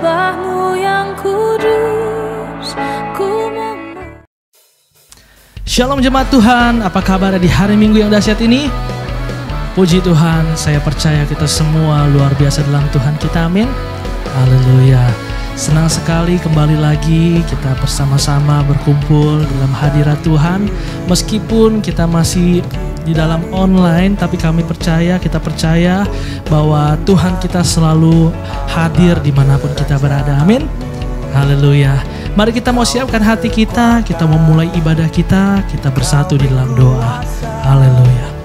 menyembah-Mu yang kudus. Shalom jemaat Tuhan, apa kabar di hari Minggu yang dahsyat ini? Puji Tuhan, saya percaya kita semua luar biasa dalam Tuhan kita, amin. Haleluya. Senang sekali kembali lagi kita bersama-sama berkumpul dalam hadirat Tuhan. Meskipun kita masih di dalam online, tapi kita percaya bahwa Tuhan kita selalu hadir dimanapun kita berada, amin. Haleluya. Mari kita mau siapkan hati kita mau mulai ibadah kita bersatu di dalam doa. Haleluya.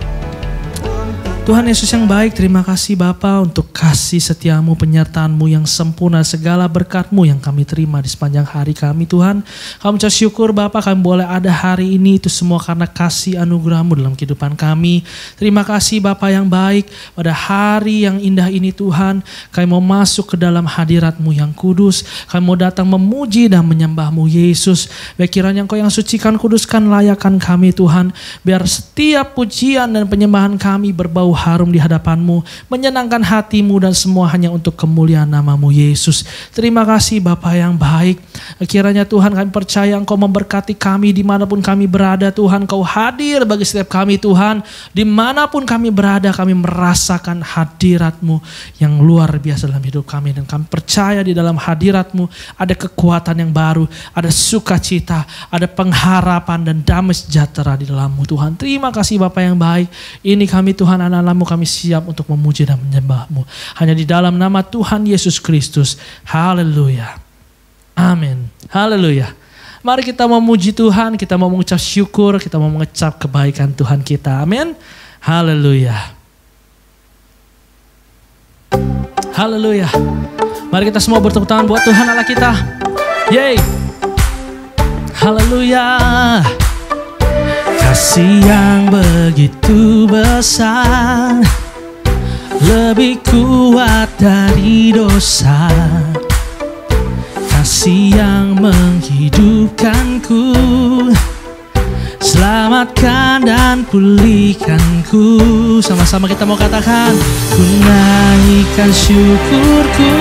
Tuhan Yesus yang baik, terima kasih Bapa untuk kasih setiamu, penyertaan-Mu yang sempurna, segala berkat-Mu yang kami terima di sepanjang hari kami Tuhan. Kami ucap syukur Bapa, kami boleh ada hari ini, itu semua karena kasih anugerah-Mu dalam kehidupan kami. Terima kasih Bapa yang baik, pada hari yang indah ini Tuhan, kami mau masuk ke dalam hadirat-Mu yang kudus. Kami mau datang memuji dan menyembah-Mu Yesus. Biar kiranya Engkau yang sucikan, kuduskan, layakkan kami Tuhan. Biar setiap pujian dan penyembahan kami berbau harum di hadapan-Mu, menyenangkan hati-Mu, dan semua hanya untuk kemuliaan nama-Mu Yesus. Terima kasih Bapa yang baik. Kiranya Tuhan kami percaya Engkau memberkati kami dimanapun kami berada Tuhan. Engkau hadir bagi setiap kami Tuhan. Dimanapun kami berada, kami merasakan hadirat-Mu yang luar biasa dalam hidup kami. Dan kami percaya di dalam hadirat-Mu ada kekuatan yang baru, ada sukacita, ada pengharapan dan damai sejahtera di dalam-Mu Tuhan. Terima kasih Bapa yang baik. Ini kami Tuhan, anak-anak-Mu, kami siap untuk memuji dan menyembah-Mu. Hanya di dalam nama Tuhan Yesus Kristus. Haleluya. Amin. Haleluya. Mari kita memuji Tuhan, kita mau mengucap syukur, kita mau mengecap kebaikan Tuhan kita. Amin. Haleluya. Haleluya. Mari kita semua bertepuk tangan buat Tuhan Allah kita. Yeay. Haleluya. Kasih yang begitu besar, lebih kuat dari dosa. Kasih yang menghidupkanku, selamatkan dan pulihkanku. Sama-sama kita mau katakan, ku naikkan syukurku,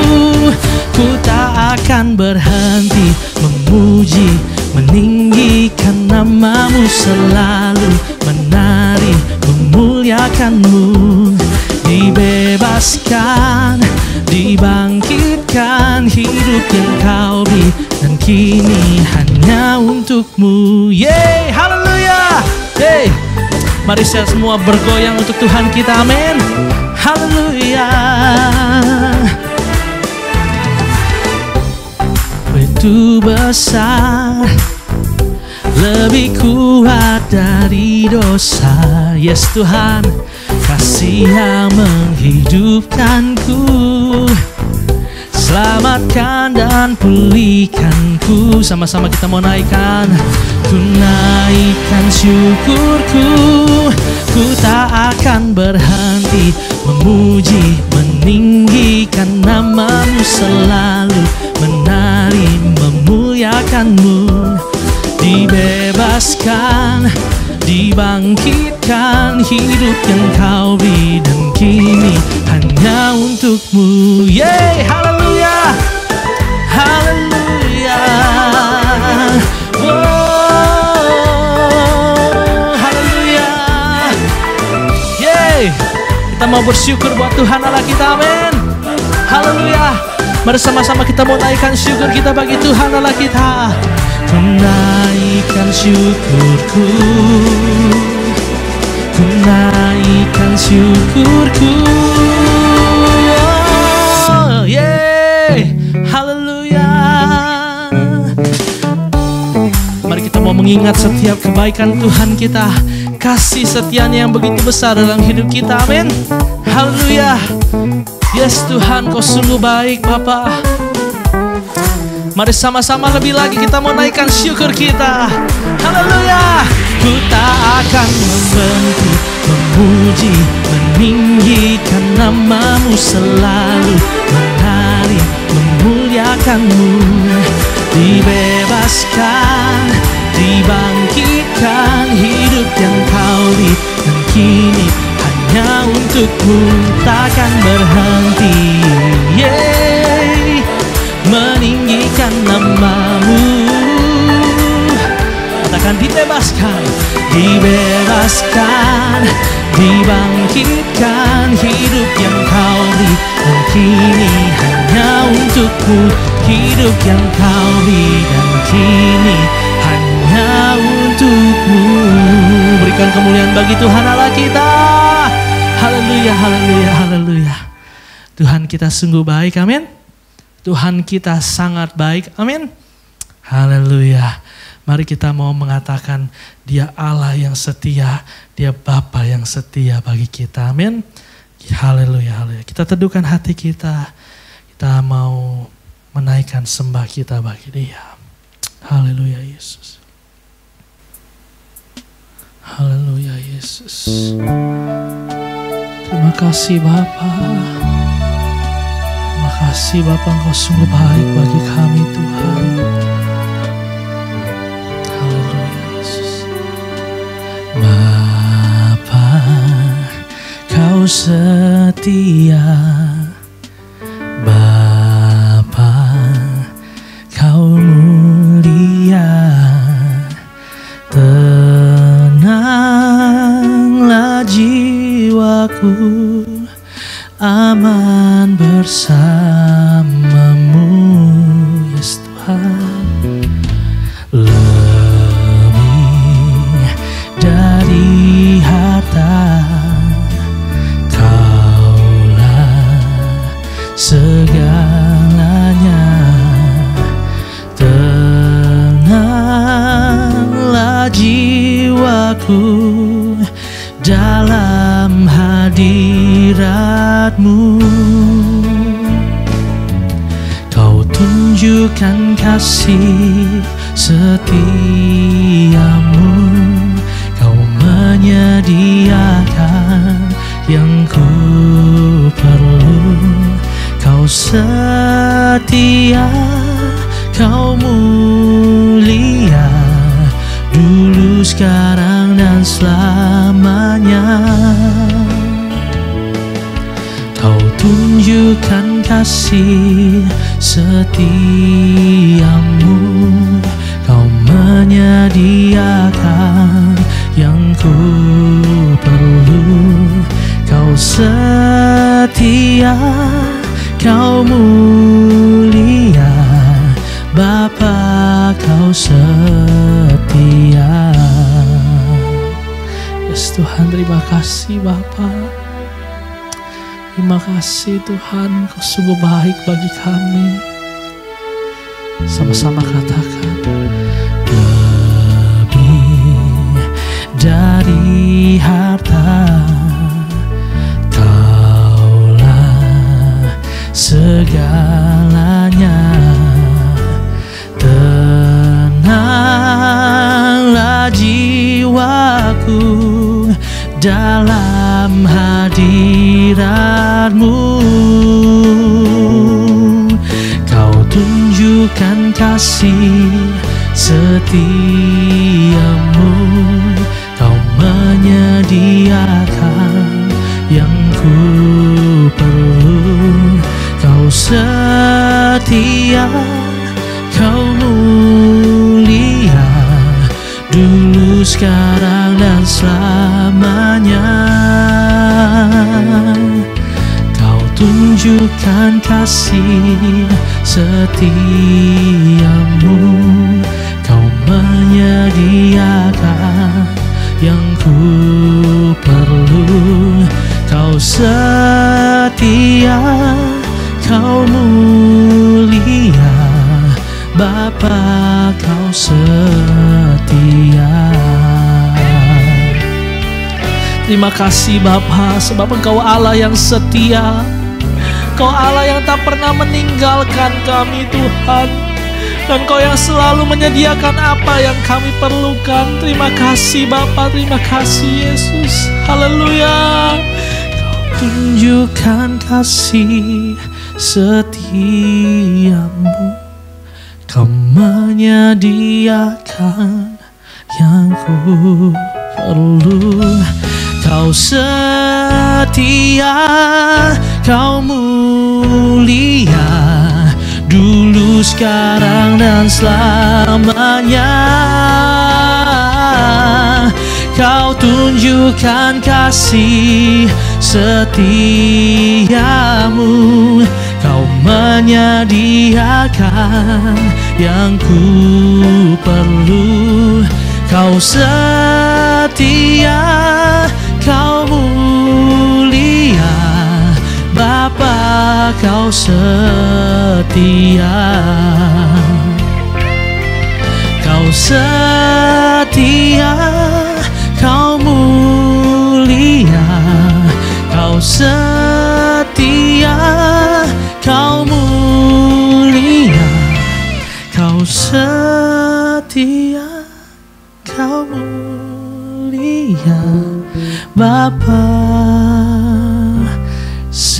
ku tak akan berhenti memuji, meninggikan nama-Mu, selalu menari, memuliakan-Mu. Dibebaskan, dibangkitkan, hidup yang Kau beri, dan kini hanya untuk-Mu. Yeay, haleluya. Yeay. Mari saya semua bergoyang untuk Tuhan kita, amin. Haleluya. Begitu besar, lebih kuat dari dosa. Yes Tuhan, kasih yang menghidupkanku, selamatkan dan pulihkanku. Sama-sama kita mau naikkan. Ku naikkan syukurku, ku tak akan berhenti memuji, meninggikan nama-Mu, selalu menari, memuliakan-Mu. Dibebaskan, dibangkitkan, hidup yang Kau beri, dan kini hanya untuk-Mu. Yeay, haleluya. Haleluya. Oh, haleluya. Yeay. Kita mau bersyukur buat Tuhan Allah kita, amin. Haleluya. Mari sama-sama kita mau naikkan syukur kita bagi Tuhan Allah kita. Ku naikkan syukurku, ku naikkan syukurku. Oh, yeay, haleluya. Mari kita mau mengingat setiap kebaikan Tuhan kita, kasih setianya yang begitu besar dalam hidup kita, amin. Haleluya. Yes Tuhan, Kau sungguh baik Bapa. Mari sama-sama lebih lagi kita mau naikkan syukur kita. Haleluya. Ku tak akan berhenti memuji, meninggikan nama-Mu, selalu menari, memuliakan-Mu. Dibebaskan, dibangkitkan, hidup yang Kau beri, dan kini hanya untuk-Mu, takkan berhenti. Yeay. meninggikan nama-Mu. Katakan dibebaskan, dibebaskan, dibangkitkan, hidup yang Kau beri dan kini hanya untuk-Mu. Hidup yang Kau beri dan kini hanya untuk-Mu. Berikan kemuliaan bagi Tuhan Allah kita. Haleluya, haleluya, haleluya. Tuhan kita sungguh baik, amin. Tuhan kita sangat baik, amin. Haleluya. Mari kita mau mengatakan Dia Allah yang setia, Dia Bapa yang setia bagi kita, amin. Haleluya, haleluya. Kita teduhkan hati kita, kita mau menaikkan sembah kita bagi Dia. Haleluya Yesus. Haleluya Yesus. Terima kasih Bapa. Terima kasih Bapa, Engkau sungguh baik bagi kami Tuhan. Haleluya Yesus. Bapa, Kau setia. Bapa, Kau mulia. Tenanglah jiwaku, aman bersama-Mu, yes Tuhan. Lebih dari harta, Kaulah segalanya. Tenanglah jiwaku dalam hadirat-Mu. Kau tunjukkan kasih setia-Mu. Kau menyediakan yang ku perlu. Kau setia, Kau mulia, dulu, sekarang, dan selamanya. Kau tunjukkan kasih setia-Mu. Kau menyediakan yang ku perlu. Kau setia, Kau mulia, Bapa, Kau setia. Yes Tuhan, terima kasih Bapa. Terima kasih Tuhan, Kau sungguh baik bagi kami. Sama-sama katakan, lebih dari harta, Kaulah segalanya. Tenanglah jiwaku dalam hadirat-Mu. Kau tunjukkan kasih setia-Mu. Kau menyediakan yang ku perlu. Kau setia, Kau mulia, dulu, sekarang, dan selamanya. Kau tunjukkan kasih setia-Mu. Kau menyediakan yang ku perlu. Kau setia, Kau mulia, Bapa, Kau setia. Terima kasih Bapa, sebab Engkau Allah yang setia. Engkau Allah yang tak pernah meninggalkan kami Tuhan. Dan Kau yang selalu menyediakan apa yang kami perlukan. Terima kasih Bapa, terima kasih Yesus. Haleluya. Kau tunjukkan kasih setia-Mu. Kau menyediakan yang ku perlu. Kau setia, Kau mulia, dulu, sekarang dan selamanya. Kau tunjukkan kasih setiamu, Kau menyediakan yang ku perlu. Kau setia, Kau mulia, Bapa, Kau setia. Kau setia, Kau mulia, Kau setia, Kau mulia, Kau setia, Kau mulia, Bapa,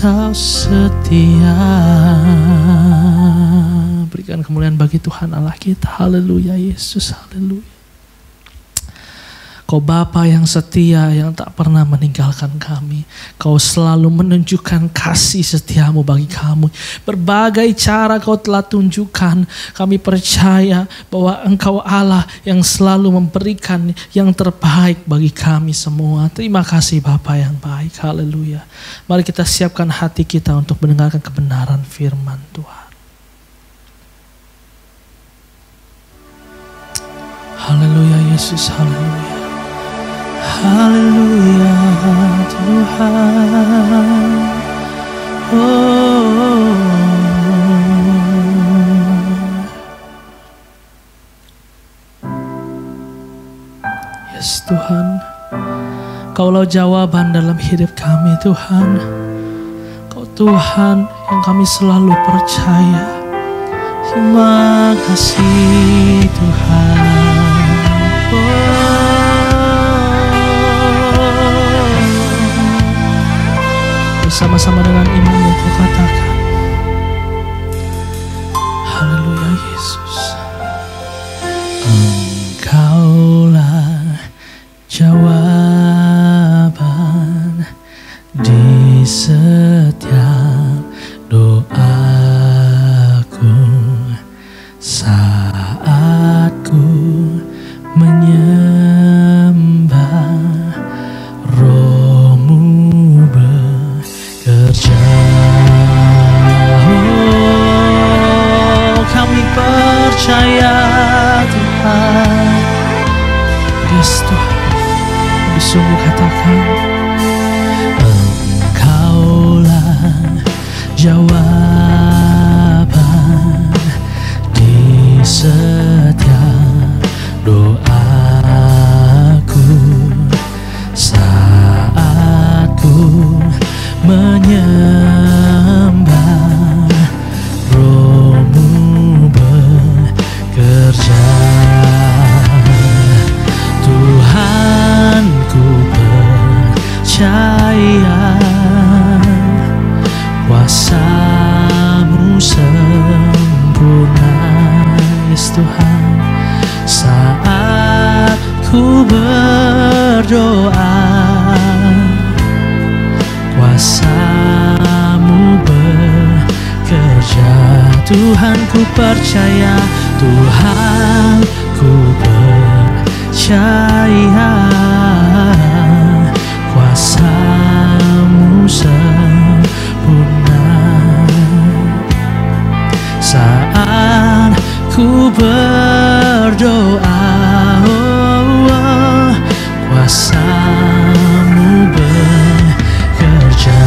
Kau setia. Berikan kemuliaan bagi Tuhan Allah kita. Haleluya Yesus, haleluya. Kau Bapa yang setia, yang tak pernah meninggalkan kami. Kau selalu menunjukkan kasih setiamu bagi kami. Berbagai cara Kau telah tunjukkan. Kami percaya bahwa Engkau Allah yang selalu memberikan yang terbaik bagi kami semua. Terima kasih Bapa yang baik. Haleluya. Mari kita siapkan hati kita untuk mendengarkan kebenaran firman Tuhan. Haleluya Yesus, haleluya. Haleluya Tuhan. Oh. Yes Tuhan, Kaulah jawaban dalam hidup kami Tuhan. Kau Tuhan yang kami selalu percaya. Terima kasih Tuhan. Bersama-sama dengan iman yang kau katakan. Haleluya Yesus. Engkaulah jawaban di setiap doaku saat ku menyembah. Roh-Mu bekerja. Oh, kami percaya Tuhan. Yes Tuhan, kami sungguh katakan Engkaulah jawaban di setiap doaku saat ku menyembah. Roh-Mu bekerja. Tuhan, ku percaya kuasa-Mu sempurna. Yes Tuhan, saat ku berdoa, kuasa-Mu bekerja. Tuhan, ku percaya. Tuhan, ku percaya kuasa-Mu sempurna. Saat ku berdoa, kuasa-Mu bekerja.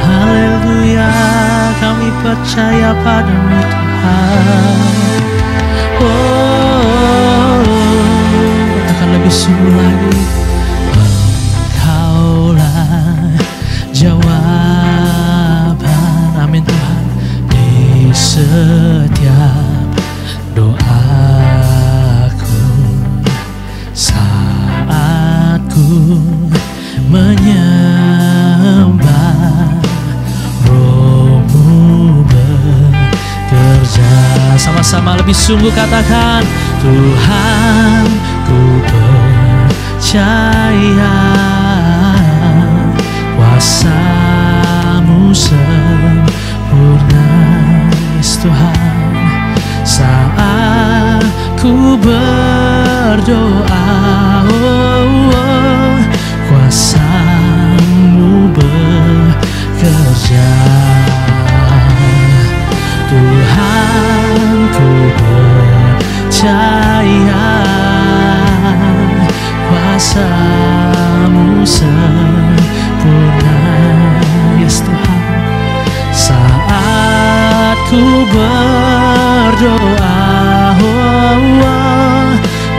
Haleluya, kami percaya padamu Tuhan. Katakan lebih sungguh lagi. Engkaulah jawaban, amin Tuhan, di setiap doaku saat ku menyembah. Roh-Mu bekerja. Sama-sama lebih sungguh katakan, Tuhan, ku percaya kuasa-Mu sempurna. Yes Yes Tuhan, saat ku berdoa, kuasa-Mu bekerja. Tuhan, ku percaya kuasa-Mu sempurna. Yes Tuhan, saat ku berdoa,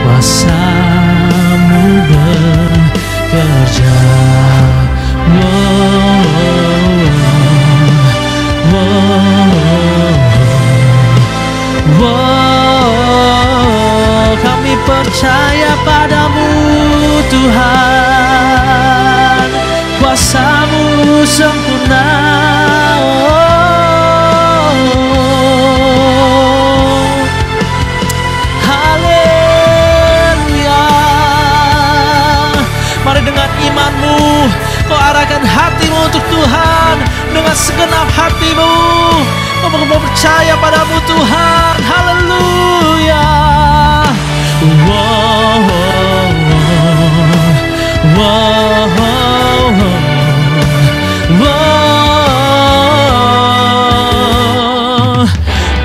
kuasa-Mu bekerja. Kami percaya padamu Tuhan, kuasa-Mu sempurna. Haleluya. Mari dengan iman-Mu kau arahkan hatimu untuk Tuhan. Dengan segenap hatimu kau percaya padamu Tuhan. Haleluya.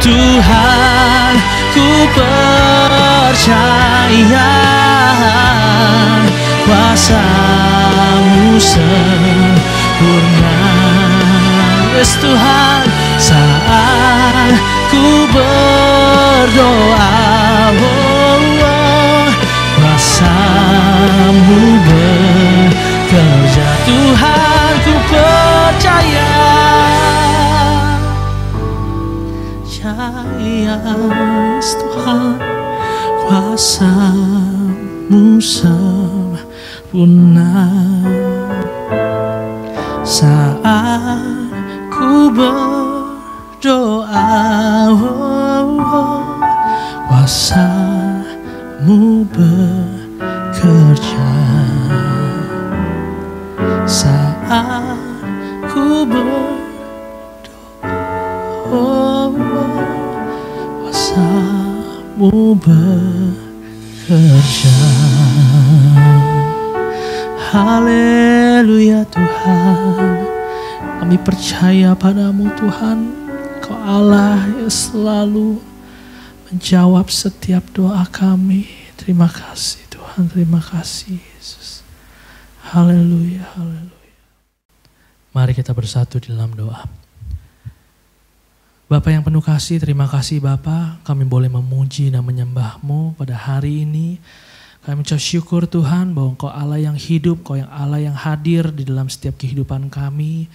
Tuhan, ku percaya kuasa-Mu sempurna. Yes Tuhan, saat ku berdoa, kuasa-Mu bekerja. Tuhan, ku percaya, yes Tuhan, kuasa-Mu sempurna. Saat ku berdoa, kuasa-Mu bekerja. Saat ku berdoa, kuasa-Mu bekerja. Haleluya Tuhan, kami percaya padamu Tuhan. Kau Allah yang selalu menjawab setiap doa kami. Terima kasih Tuhan, terima kasih Yesus. Haleluya, haleluya. Mari kita bersatu di dalam doa. Bapa yang penuh kasih, terima kasih Bapa, kami boleh memuji dan menyembah-Mu pada hari ini. Kami mengucap syukur Tuhan bahwa Engkau Allah yang hidup, Engkau yang Allah yang hadir di dalam setiap kehidupan kami.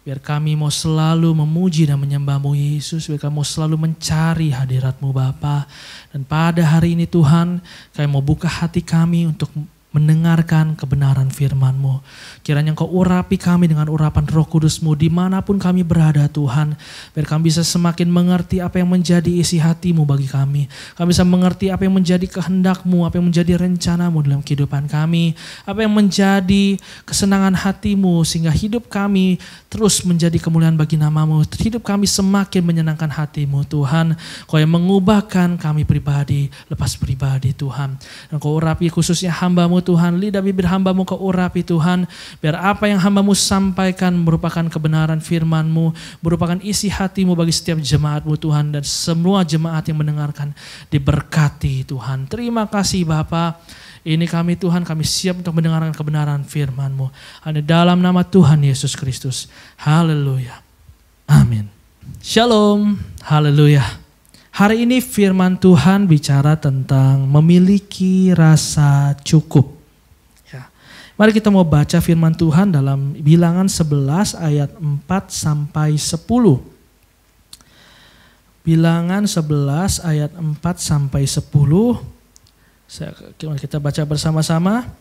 Biar kami mau selalu memuji dan menyembah-Mu Yesus, biar kami mau selalu mencari hadirat-Mu Bapa. Dan pada hari ini Tuhan, kami mau buka hati kami untuk mendengarkan kebenaran firman-Mu. Kiranya Engkau urapi kami dengan urapan Roh Kudus-Mu dimanapun kami berada Tuhan. Biar kami bisa semakin mengerti apa yang menjadi isi hati-Mu bagi kami. Kami bisa mengerti apa yang menjadi kehendak-Mu, apa yang menjadi rencana-Mu dalam kehidupan kami. Apa yang menjadi kesenangan hati-Mu sehingga hidup kami terus menjadi kemuliaan bagi nama-Mu. Hidup kami semakin menyenangkan hati-Mu Tuhan. Kau yang mengubahkan kami pribadi, lepas pribadi Tuhan. Dan Kau urapi khususnya hamba-Mu Tuhan, lidah bibir hamba-Mu Kau urapi Tuhan, biar apa yang hamba-Mu sampaikan merupakan kebenaran firman-Mu, merupakan isi hati-Mu bagi setiap jemaat-Mu Tuhan, dan semua jemaat yang mendengarkan diberkati Tuhan. Terima kasih Bapa. Ini kami Tuhan, kami siap untuk mendengarkan kebenaran firman-Mu. Hanya dalam nama Tuhan Yesus Kristus. Haleluya. Amin. Shalom. Haleluya. Hari ini firman Tuhan bicara tentang memiliki rasa cukup. Ya. Mari kita mau baca firman Tuhan dalam Bilangan 11 ayat 4 sampai 10. Bilangan 11 ayat 4 sampai 10. Kita baca bersama-sama.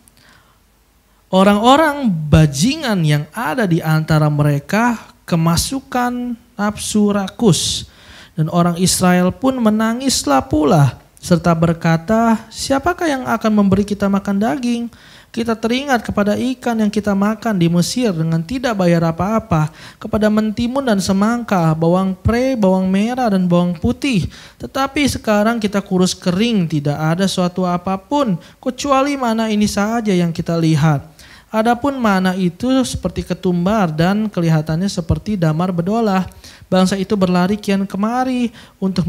Orang-orang bajingan yang ada di antara mereka kemasukan nafsu rakus. Dan orang Israel pun menangislah pula serta berkata, siapakah yang akan memberi kita makan daging? Kita teringat kepada ikan yang kita makan di Mesir dengan tidak bayar apa-apa, kepada mentimun dan semangka, bawang pre, bawang merah dan bawang putih. Tetapi sekarang kita kurus kering, tidak ada suatu apapun, kecuali mana ini saja yang kita lihat. Adapun mana itu seperti ketumbar dan kelihatannya seperti damar bedolah. Bangsa itu berlari kian kemari untuk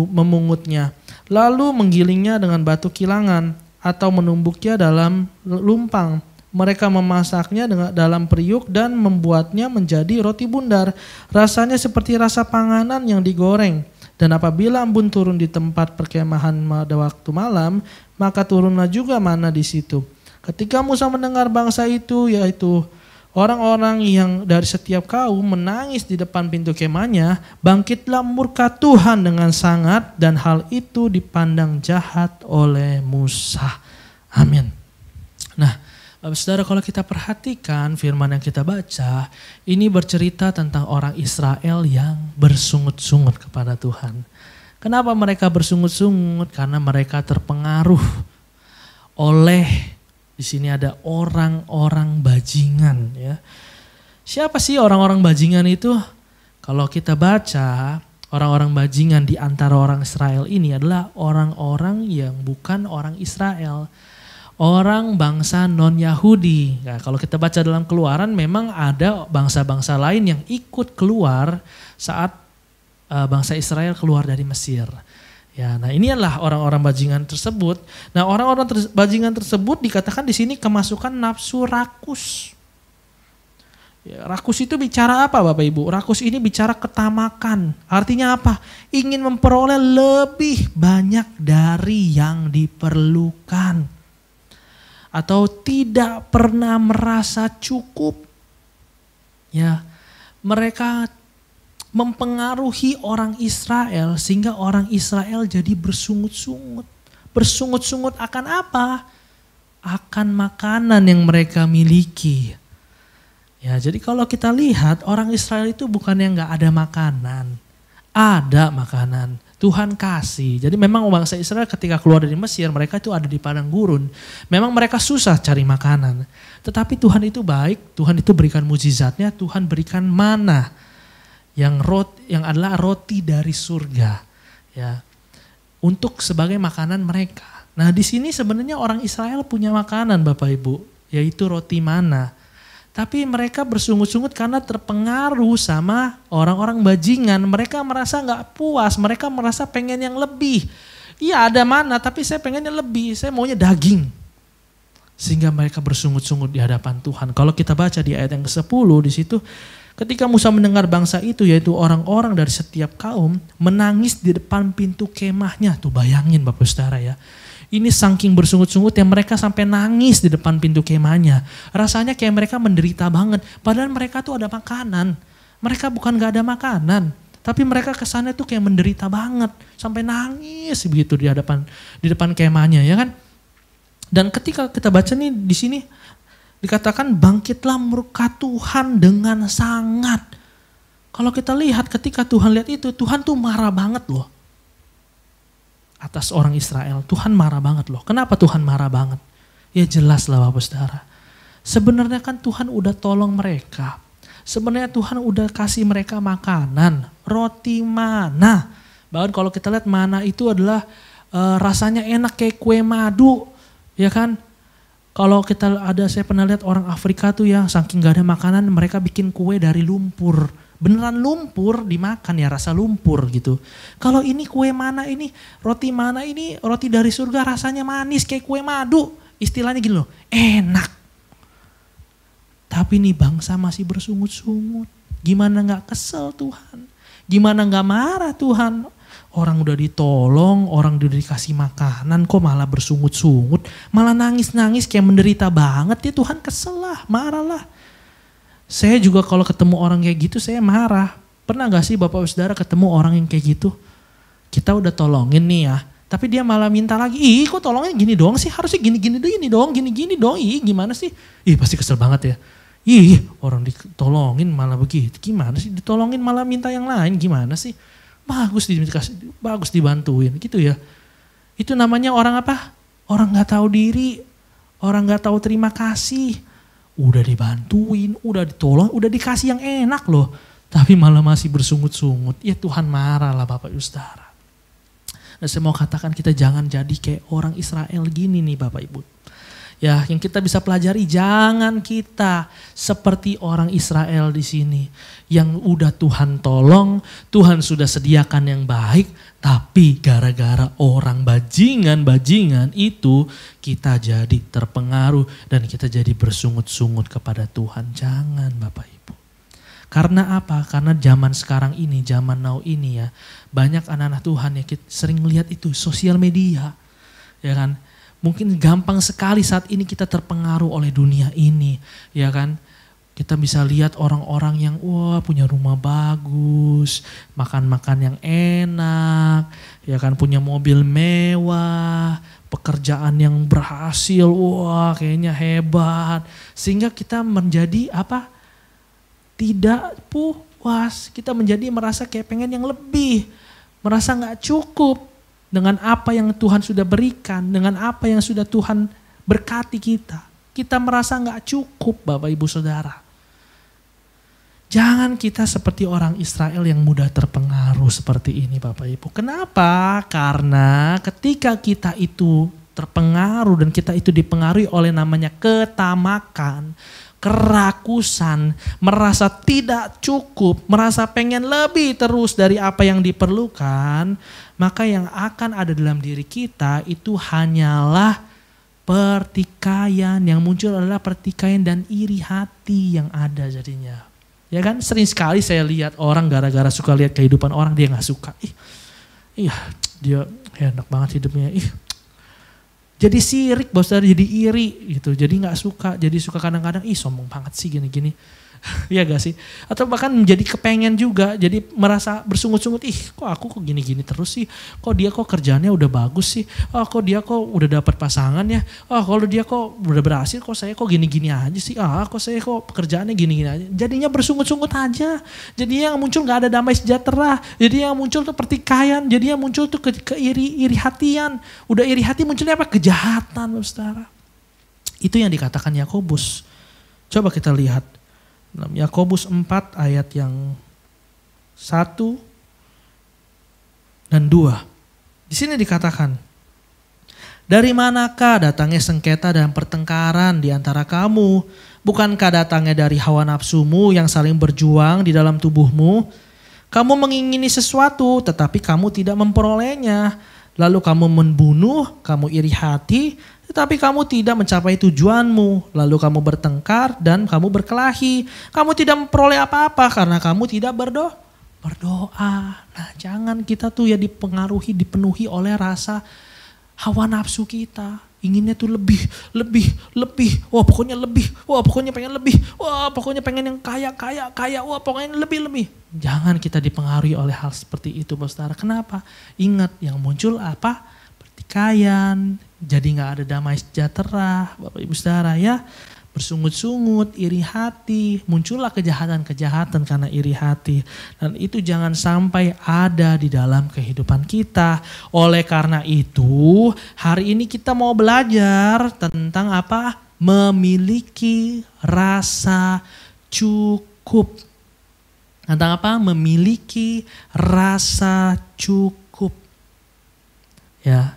memungutnya, lalu menggilingnya dengan batu kilangan atau menumbuknya dalam lumpang. Mereka memasaknya dalam periuk dan membuatnya menjadi roti bundar. Rasanya seperti rasa panganan yang digoreng. Dan apabila embun turun di tempat perkemahan pada waktu malam, maka turunlah juga mana di situ. Ketika Musa mendengar bangsa itu, yaitu orang-orang yang dari setiap kaum menangis di depan pintu kemahnya, bangkitlah murka Tuhan dengan sangat dan hal itu dipandang jahat oleh Musa. Amin. Nah, Bapak Saudara, kalau kita perhatikan firman yang kita baca, ini bercerita tentang orang Israel yang bersungut-sungut kepada Tuhan. Kenapa mereka bersungut-sungut? Karena mereka terpengaruh oleh, di sini ada orang-orang bajingan ya. Siapa sih orang-orang bajingan itu? Kalau kita baca, orang-orang bajingan di antara orang Israel ini adalah orang-orang yang bukan orang Israel. Orang bangsa non-Yahudi. Nah, kalau kita baca dalam Keluaran memang ada bangsa-bangsa lain yang ikut keluar saat bangsa Israel keluar dari Mesir. Ya, nah ini adalah orang-orang bajingan tersebut. Nah, orang-orang bajingan tersebut dikatakan di sini kemasukan nafsu rakus. Ya, rakus itu bicara apa Bapak Ibu? Rakus ini bicara ketamakan. Artinya apa? Ingin memperoleh lebih banyak dari yang diperlukan. Atau tidak pernah merasa cukup. Ya, mereka mempengaruhi orang Israel sehingga orang Israel jadi bersungut-sungut. Bersungut-sungut akan apa? Akan makanan yang mereka miliki. Ya, jadi kalau kita lihat orang Israel itu bukan yang gak ada makanan. Ada makanan. Tuhan kasih. Jadi memang bangsa Israel ketika keluar dari Mesir mereka itu ada di padang gurun. Memang mereka susah cari makanan. Tetapi Tuhan itu baik. Tuhan itu berikan mukjizatnya. Tuhan berikan mana. Yang adalah roti dari surga, ya, untuk sebagai makanan mereka. Nah, di sini sebenarnya orang Israel punya makanan Bapak Ibu, yaitu roti mana. Tapi mereka bersungut-sungut karena terpengaruh sama orang-orang bajingan. Mereka merasa nggak puas, mereka merasa pengen yang lebih. Iya ada mana, tapi saya pengennya lebih, saya maunya daging. Sehingga mereka bersungut-sungut di hadapan Tuhan. Kalau kita baca di ayat yang ke-10 di situ. Ketika Musa mendengar bangsa itu, yaitu orang-orang dari setiap kaum, menangis di depan pintu kemahnya. Tuh bayangin Bapak Saudara ya. Ini saking bersungut-sungut yang mereka sampai nangis di depan pintu kemahnya. Rasanya kayak mereka menderita banget. Padahal mereka tuh ada makanan. Mereka bukan gak ada makanan. Tapi mereka kesannya tuh kayak menderita banget. Sampai nangis begitu di depan kemahnya ya kan. Dan ketika kita baca nih di sini. Dikatakan bangkitlah murka Tuhan dengan sangat. Kalau kita lihat ketika Tuhan lihat itu, Tuhan tuh marah banget loh. Atas orang Israel, Tuhan marah banget loh. Kenapa Tuhan marah banget? Ya jelas lah Bapak Saudara. Sebenarnya kan Tuhan udah tolong mereka. Sebenarnya Tuhan udah kasih mereka makanan. Roti mana. Bahkan kalau kita lihat mana itu adalah rasanya enak kayak kue madu. Ya kan? Kalau saya pernah lihat orang Afrika tuh ya saking gak ada makanan mereka bikin kue dari lumpur. Beneran lumpur dimakan ya rasa lumpur gitu. Kalau ini kue mana ini, roti mana ini, roti dari surga rasanya manis kayak kue madu. Istilahnya gini loh, enak. Tapi nih bangsa masih bersungut-sungut. Gimana gak kesel Tuhan? Gimana gak marah Tuhan? Orang udah ditolong, orang udah dikasih makanan kok malah bersungut-sungut. Malah nangis-nangis kayak menderita banget ya Tuhan kesel lah, marah lah. Saya juga kalau ketemu orang kayak gitu saya marah. Pernah gak sih Bapak Saudara ketemu orang yang kayak gitu? Kita udah tolongin nih ya, tapi dia malah minta lagi. Ih kok tolongnya gini doang sih, harusnya gini-gini dong, gini-gini dong. Ih gimana sih? Ih pasti kesel banget ya. Ih orang ditolongin malah begitu, gimana sih? Ditolongin malah minta yang lain, gimana sih? Bagus dibantuin gitu ya. Itu namanya orang apa? Orang gak tahu diri. Orang gak tahu terima kasih. Udah dibantuin, udah ditolong, udah dikasih yang enak loh. Tapi malah masih bersungut-sungut. Ya Tuhan marah lah Bapak Ibu Saudara. Dan saya mau katakan kita jangan jadi kayak orang Israel gini nih Bapak Ibu. Ya, yang kita bisa pelajari, jangan kita seperti orang Israel di sini yang udah Tuhan tolong, Tuhan sudah sediakan yang baik, tapi gara-gara orang bajingan itu kita jadi terpengaruh dan kita jadi bersungut-sungut kepada Tuhan. Jangan Bapak Ibu. Karena apa? Karena zaman sekarang ini, zaman now ini ya, banyak anak-anak Tuhan yang kita sering melihat itu sosial media, ya kan? Mungkin gampang sekali saat ini kita terpengaruh oleh dunia ini, ya kan? Kita bisa lihat orang-orang yang wah punya rumah bagus, makan-makan yang enak, ya kan, punya mobil mewah, pekerjaan yang berhasil, wah kayaknya hebat. Sehingga kita menjadi apa? Tidak puas, kita menjadi merasa kayak pengen yang lebih, merasa gak cukup. Dengan apa yang Tuhan sudah berikan, dengan apa yang sudah Tuhan berkati kita. Kita merasa gak cukup Bapak Ibu Saudara. Jangan kita seperti orang Israel yang mudah terpengaruh seperti ini Bapak Ibu. Kenapa? Karena ketika kita itu terpengaruh dan kita itu dipengaruhi oleh namanya ketamakan, kerakusan, merasa tidak cukup, merasa pengen lebih terus dari apa yang diperlukan, maka yang akan ada dalam diri kita itu hanyalah pertikaian. Yang muncul adalah pertikaian dan iri hati yang ada jadinya. Ya kan, sering sekali saya lihat orang gara-gara suka lihat kehidupan orang dia gak suka. Iya dia enak banget hidupnya. Jadi sirik bos, jadi iri gitu. Jadi gak suka, jadi suka kadang-kadang sombong banget sih gini-gini. Iya gak sih? Atau bahkan menjadi kepengen juga, jadi merasa bersungut-sungut, kok aku kok gini-gini terus sih, kok dia kok kerjaannya udah bagus sih, kok dia kok udah dapat pasangan ya, kalau dia kok udah berhasil, kok saya kok gini-gini aja sih, kok saya kok pekerjaannya gini-gini aja. Jadinya bersungut-sungut aja, jadinya yang muncul gak ada damai sejahtera, jadi yang muncul tuh pertikaian, jadi yang muncul tuh iri hatian. Udah iri hati munculnya apa? Kejahatan, saudara. Itu yang dikatakan Yakobus. Coba kita lihat. Yakobus 4 ayat yang 1 dan 2. Di sini dikatakan, dari manakah datangnya sengketa dan pertengkaran di antara kamu? Bukankah datangnya dari hawa nafsumu yang saling berjuang di dalam tubuhmu? Kamu mengingini sesuatu tetapi kamu tidak memperolehnya. Lalu kamu membunuh, kamu iri hati, tetapi kamu tidak mencapai tujuanmu. Lalu kamu bertengkar dan kamu berkelahi. Kamu tidak memperoleh apa-apa karena kamu tidak berdoa. Nah, jangan kita tuh ya dipenuhi oleh rasa hawa nafsu kita. Inginnya tuh lebih. Wah pokoknya lebih. Wah pokoknya pengen lebih. Wah pokoknya pengen yang kaya. Wah pokoknya lebih. Jangan kita dipengaruhi oleh hal seperti itu, saudara. Kenapa? Ingat yang muncul apa? Pertikaian. Jadi gak ada damai sejahtera, Bapak Ibu Saudara ya. Bersungut-sungut, iri hati, muncullah kejahatan-kejahatan karena iri hati. Dan itu jangan sampai ada di dalam kehidupan kita. Oleh karena itu, hari ini kita mau belajar tentang apa? Memiliki rasa cukup. Tentang apa? Memiliki rasa cukup. Ya.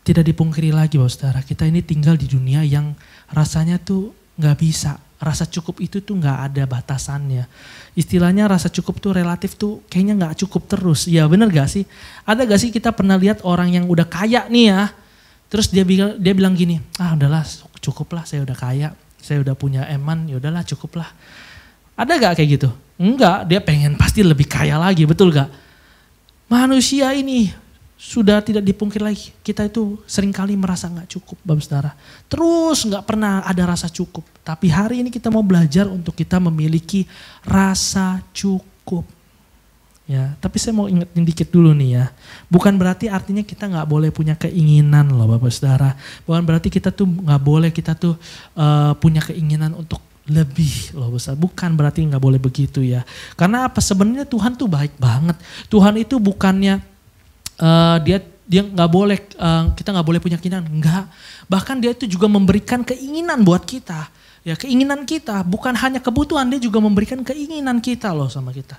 Tidak dipungkiri lagi Bapak Saudara, kita ini tinggal di dunia yang rasanya tuh gak bisa. Rasa cukup itu tuh gak ada batasannya. Istilahnya rasa cukup tuh relatif tuh kayaknya gak cukup terus. Ya bener gak sih? Ada gak sih kita pernah lihat orang yang udah kaya nih ya. Terus dia bilang gini, udahlah cukup lah, saya udah kaya. Saya udah punya eman, ya udahlah cukup lah. Ada gak kayak gitu? Enggak, dia pengen pasti lebih kaya lagi, betul gak? Manusia ini sudah tidak dipungkir lagi, kita itu seringkali merasa gak cukup Bapak Saudara. Terus gak pernah ada rasa cukup. Tapi hari ini kita mau belajar untuk kita memiliki rasa cukup. Ya, tapi saya mau ingetin dikit dulu nih ya. Bukan berarti artinya kita gak boleh punya keinginan loh Bapak Saudara. Bukan berarti kita tuh gak boleh punya keinginan untuk lebih loh besar. Bukan berarti gak boleh begitu ya. Karena apa? Sebenarnya Tuhan tuh baik banget. Tuhan itu bukannya dia dia nggak boleh, kita nggak boleh punya keinginan, enggak. Bahkan dia itu juga memberikan keinginan buat kita. Ya, keinginan kita bukan hanya kebutuhan, dia juga memberikan keinginan kita loh sama kita.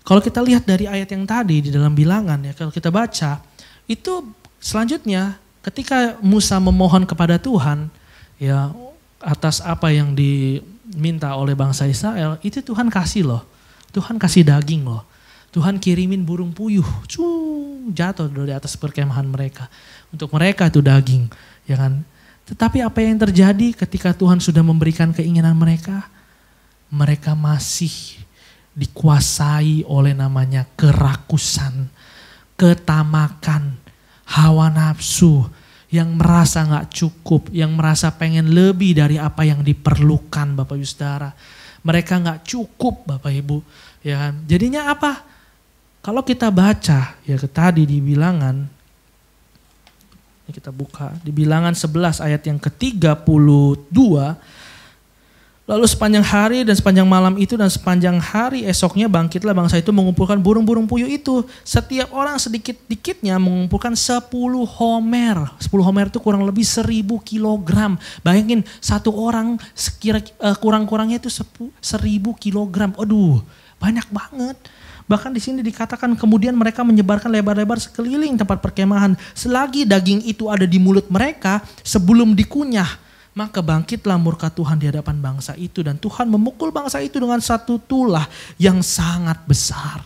Kalau kita lihat dari ayat yang tadi di dalam Bilangan ya, kalau kita baca, itu selanjutnya ketika Musa memohon kepada Tuhan ya atas apa yang diminta oleh bangsa Israel, itu Tuhan kasih loh. Tuhan kasih daging loh. Tuhan kirimin burung puyuh, jatuh dari atas perkemahan mereka. Untuk mereka itu daging, ya kan. Tetapi apa yang terjadi ketika Tuhan sudah memberikan keinginan mereka? Mereka masih dikuasai oleh namanya kerakusan, ketamakan, hawa nafsu, yang merasa gak cukup, yang merasa pengen lebih dari apa yang diperlukan Bapak Ibu Saudara. Mereka gak cukup Bapak Ibu. Ya kan? Jadinya apa? Kalau kita baca ya tadi di Bilangan, ini kita buka di Bilangan 11 ayat yang ke-32, lalu sepanjang hari dan sepanjang malam itu dan sepanjang hari esoknya bangkitlah bangsa itu mengumpulkan burung-burung puyuh itu. Setiap orang sedikit-dikitnya mengumpulkan 10 homer. 10 homer itu kurang lebih 1000 kilogram. Bayangin satu orang kurang-kurangnya itu 1000 kilogram. Aduh, banyak banget. Bahkan di sini dikatakan kemudian mereka menyebarkan lebar-lebar sekeliling tempat perkemahan. Selagi daging itu ada di mulut mereka sebelum dikunyah, maka bangkitlah murka Tuhan di hadapan bangsa itu. Dan Tuhan memukul bangsa itu dengan satu tulah yang sangat besar.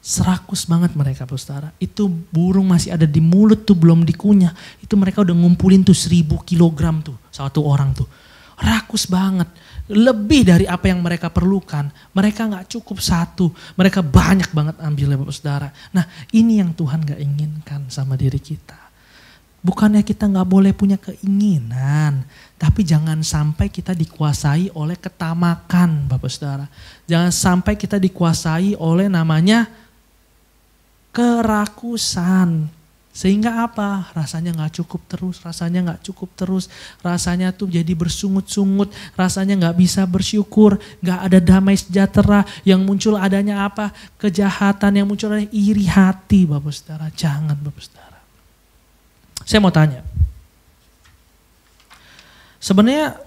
Serakus banget mereka saudara. Itu burung masih ada di mulut tuh belum dikunyah. Itu mereka udah ngumpulin tuh 1000 kilogram tuh satu orang tuh. Rakus banget. Lebih dari apa yang mereka perlukan. Mereka gak cukup satu. Mereka banyak banget ambilnya Bapak Saudara. Nah ini yang Tuhan gak inginkan sama diri kita. Bukannya kita gak boleh punya keinginan. Tapi jangan sampai kita dikuasai oleh ketamakan Bapak Saudara. Jangan sampai kita dikuasai oleh namanya kerakusan. Sehingga apa? Rasanya gak cukup terus, rasanya gak cukup terus. Rasanya tuh jadi bersungut-sungut, rasanya gak bisa bersyukur. Gak ada damai sejahtera, yang muncul adanya apa? Kejahatan, yang muncul adanya iri hati Bapak Saudara. Jangan Bapak Saudara. Saya mau tanya. Sebenarnya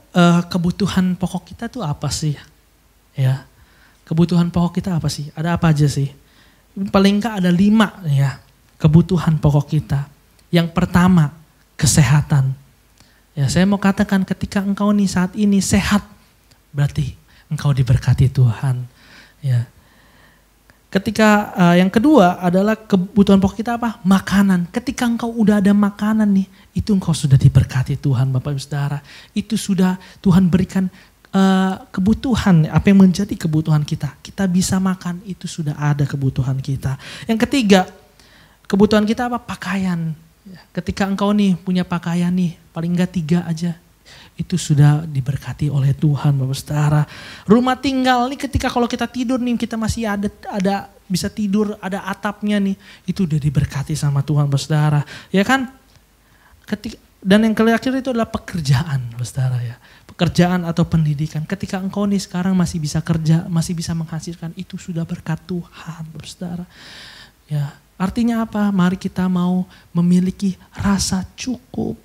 kebutuhan pokok kita tuh apa sih? Ya, kebutuhan pokok kita apa sih? Ada apa aja sih? Paling enggak ada 5 ya. Kebutuhan pokok kita. Yang pertama, kesehatan. Ya, saya mau katakan ketika engkau nih saat ini sehat, berarti engkau diberkati Tuhan. Ya. Ketika yang kedua adalah kebutuhan pokok kita apa? Makanan. Ketika engkau udah ada makanan nih, itu engkau sudah diberkati Tuhan Bapak Ibu Saudara. Itu sudah Tuhan berikan kebutuhan, apa yang menjadi kebutuhan kita. Kita bisa makan, itu sudah ada kebutuhan kita. Yang ketiga, kebutuhan kita apa? Pakaian. Ketika engkau nih punya pakaian nih, paling enggak 3 aja. Itu sudah diberkati oleh Tuhan Bapak Saudara. Rumah tinggal nih ketika kalau kita tidur nih, kita masih ada bisa tidur, ada atapnya nih. Itu udah diberkati sama Tuhan Bapak Saudara. Ya kan? Dan yang terakhir itu adalah pekerjaan Bapak Saudara ya. Pekerjaan atau pendidikan. Ketika engkau nih sekarang masih bisa kerja, masih bisa menghasilkan, itu sudah berkat Tuhan Bapak Saudara. Ya. Artinya apa? Mari kita mau memiliki rasa cukup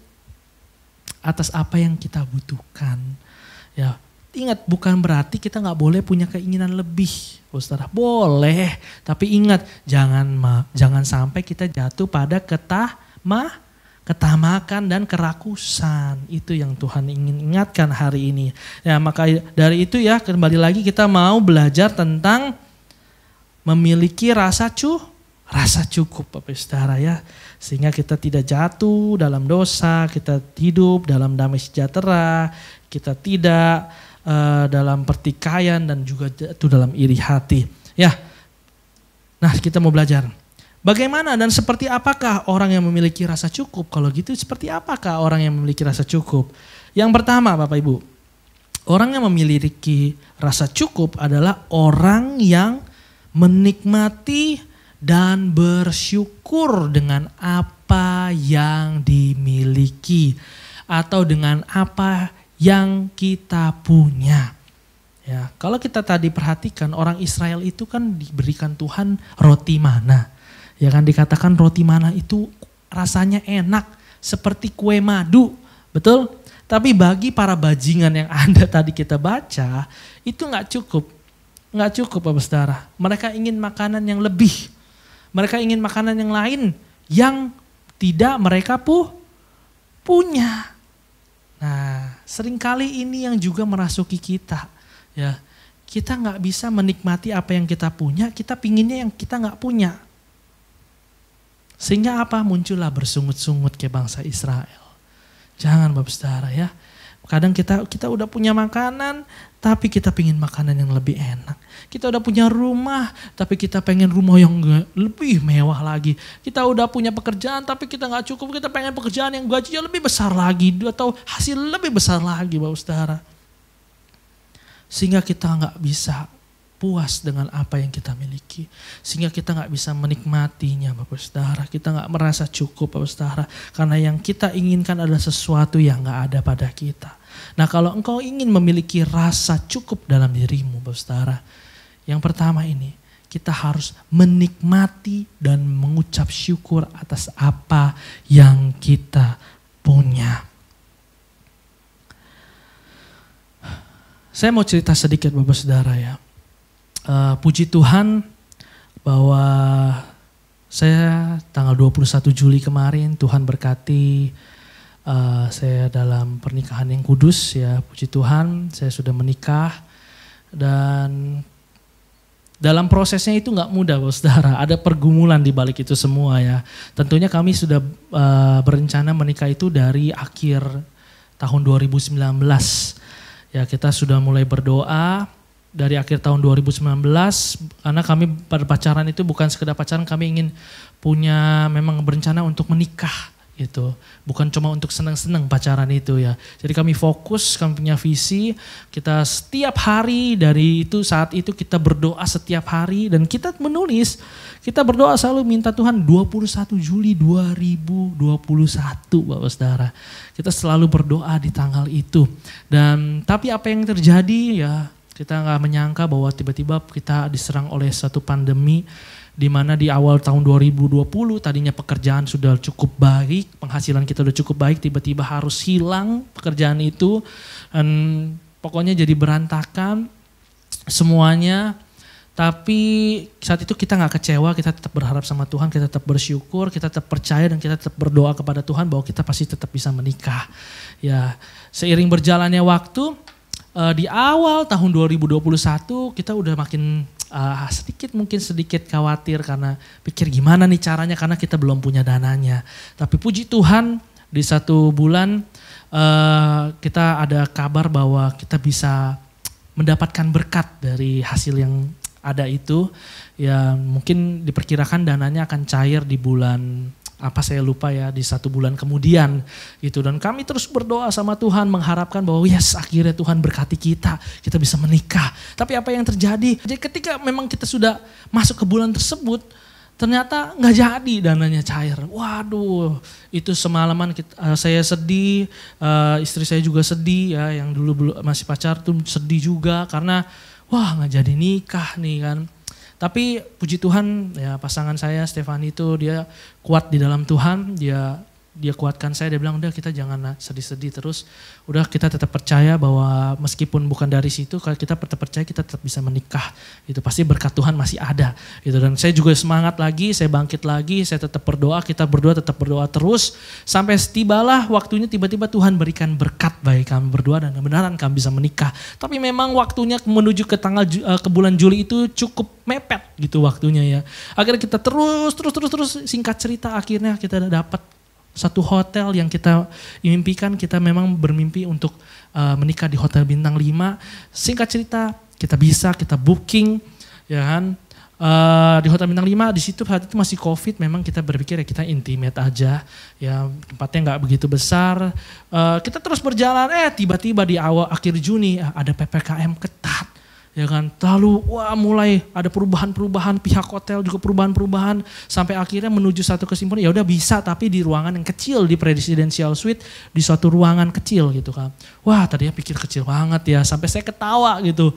atas apa yang kita butuhkan. Ya, ingat bukan berarti kita nggak boleh punya keinginan lebih, saudara. Boleh, tapi ingat jangan sampai kita jatuh pada ketamakan dan kerakusan. Itu yang Tuhan ingin ingatkan hari ini. Ya, maka dari itu ya kembali lagi kita mau belajar tentang memiliki rasa cukup Bapak Saudara ya. Sehingga kita tidak jatuh dalam dosa, kita hidup dalam damai sejahtera, kita tidak dalam pertikaian dan juga jatuh dalam iri hati. Ya. Nah, kita mau belajar. Bagaimana dan seperti apakah orang yang memiliki rasa cukup? Kalau gitu seperti apakah orang yang memiliki rasa cukup? Yang pertama Bapak Ibu, orang yang memiliki rasa cukup adalah orang yang menikmati dan bersyukur dengan apa yang dimiliki atau dengan apa yang kita punya. Ya, kalau kita tadi perhatikan orang Israel itu kan diberikan Tuhan roti mana. Ya kan, dikatakan roti mana itu rasanya enak seperti kue madu, betul? Tapi bagi para bajingan yang ada tadi kita baca, itu nggak cukup. Nggak cukup Bapak Saudara. Mereka ingin makanan yang lebih. Mereka ingin makanan yang lain yang tidak mereka punya. Nah, seringkali ini yang juga merasuki kita. Ya, kita nggak bisa menikmati apa yang kita punya, kita pinginnya yang kita nggak punya. Sehingga apa? Muncullah bersungut-sungut ke bangsa Israel. Jangan Bapak Saudara ya. Kadang kita udah punya makanan, tapi kita pingin makanan yang lebih enak. Kita udah punya rumah, tapi kita pengen rumah yang lebih mewah lagi. Kita udah punya pekerjaan, tapi kita gak cukup. Kita pengen pekerjaan yang gajinya lebih besar lagi, atau hasil lebih besar lagi Bapak Saudara. Sehingga kita gak bisa puas dengan apa yang kita miliki. Sehingga kita gak bisa menikmatinya Bapak Saudara. Kita gak merasa cukup Bapak Saudara. Karena yang kita inginkan adalah sesuatu yang gak ada pada kita. Nah kalau engkau ingin memiliki rasa cukup dalam dirimu Bapak Saudara. Yang pertama ini, kita harus menikmati dan mengucap syukur atas apa yang kita punya. Saya mau cerita sedikit Bapak Saudara ya. Puji Tuhan bahwa saya tanggal 21 Juli kemarin Tuhan berkati saya dalam pernikahan yang kudus ya. Puji Tuhan saya sudah menikah dan dalam prosesnya itu gak mudah Bapak Saudara. Ada pergumulan di balik itu semua ya. Tentunya kami sudah berencana menikah itu dari akhir tahun 2019. Ya kita sudah mulai berdoa dari akhir tahun 2019 karena kami pada pacaran itu bukan sekedar pacaran, kami ingin punya memang berencana untuk menikah gitu. Bukan cuma untuk senang-senang pacaran itu ya. Jadi kami fokus, kami punya visi, kita setiap hari dari itu saat itu kita berdoa setiap hari dan kita menulis, kita berdoa selalu minta Tuhan 21 Juli 2021 Bapak Saudara. Kita selalu berdoa di tanggal itu. Dan tapi apa yang terjadi ya, kita nggak menyangka bahwa tiba-tiba kita diserang oleh satu pandemi di mana di awal tahun 2020 tadinya pekerjaan sudah cukup baik, penghasilan kita udah cukup baik, tiba-tiba harus hilang pekerjaan itu dan pokoknya jadi berantakan semuanya. Tapi saat itu kita nggak kecewa, kita tetap berharap sama Tuhan, kita tetap bersyukur, kita tetap percaya dan kita tetap berdoa kepada Tuhan bahwa kita pasti tetap bisa menikah. Ya, seiring berjalannya waktu di awal tahun 2021 kita udah makin sedikit khawatir karena pikir gimana nih caranya karena kita belum punya dananya. Tapi puji Tuhan di satu bulan kita ada kabar bahwa kita bisa mendapatkan berkat dari hasil yang ada itu. Ya mungkin diperkirakan dananya akan cair di bulan apa saya lupa ya, di 1 bulan kemudian gitu. Dan kami terus berdoa sama Tuhan mengharapkan bahwa yes akhirnya Tuhan berkati kita bisa menikah. Tapi apa yang terjadi? Jadi ketika memang kita sudah masuk ke bulan tersebut ternyata nggak jadi dananya cair. Waduh itu semalaman saya sedih, istri saya juga sedih ya, yang dulu masih pacar tuh sedih juga karena wah nggak jadi nikah nih kan. Tapi puji Tuhan ya pasangan saya Stefani itu dia kuat di dalam Tuhan, dia kuatkan saya, dia bilang udah kita jangan sedih-sedih terus, udah kita tetap percaya bahwa meskipun bukan dari situ, kalau kita tetap percaya kita tetap bisa menikah, itu pasti berkat Tuhan masih ada gitu. Dan saya juga semangat lagi, saya bangkit lagi, saya tetap berdoa, kita tetap berdoa terus, sampai tibalah waktunya tiba-tiba Tuhan berikan berkat bagi kami berdua dan kebenaran kami bisa menikah. Tapi memang waktunya menuju ke ke bulan Juli itu cukup mepet gitu waktunya ya. Akhirnya kita terus singkat cerita akhirnya kita dapat satu hotel yang kita impikan, kita memang bermimpi untuk menikah di Hotel Bintang 5. Singkat cerita kita booking ya kan di Hotel Bintang 5. Di situ saat itu masih Covid, memang kita berpikir ya kita intimate aja ya, tempatnya nggak begitu besar. Kita terus berjalan, tiba-tiba di akhir Juni ada PPKM ketat. Ya kan, lalu mulai ada perubahan-perubahan, pihak hotel juga perubahan-perubahan sampai akhirnya menuju satu kesimpulan ya udah bisa tapi di ruangan yang kecil, di presidential suite, di suatu ruangan kecil gitu kan. Wah tadinya pikir kecil banget ya, sampai saya ketawa gitu.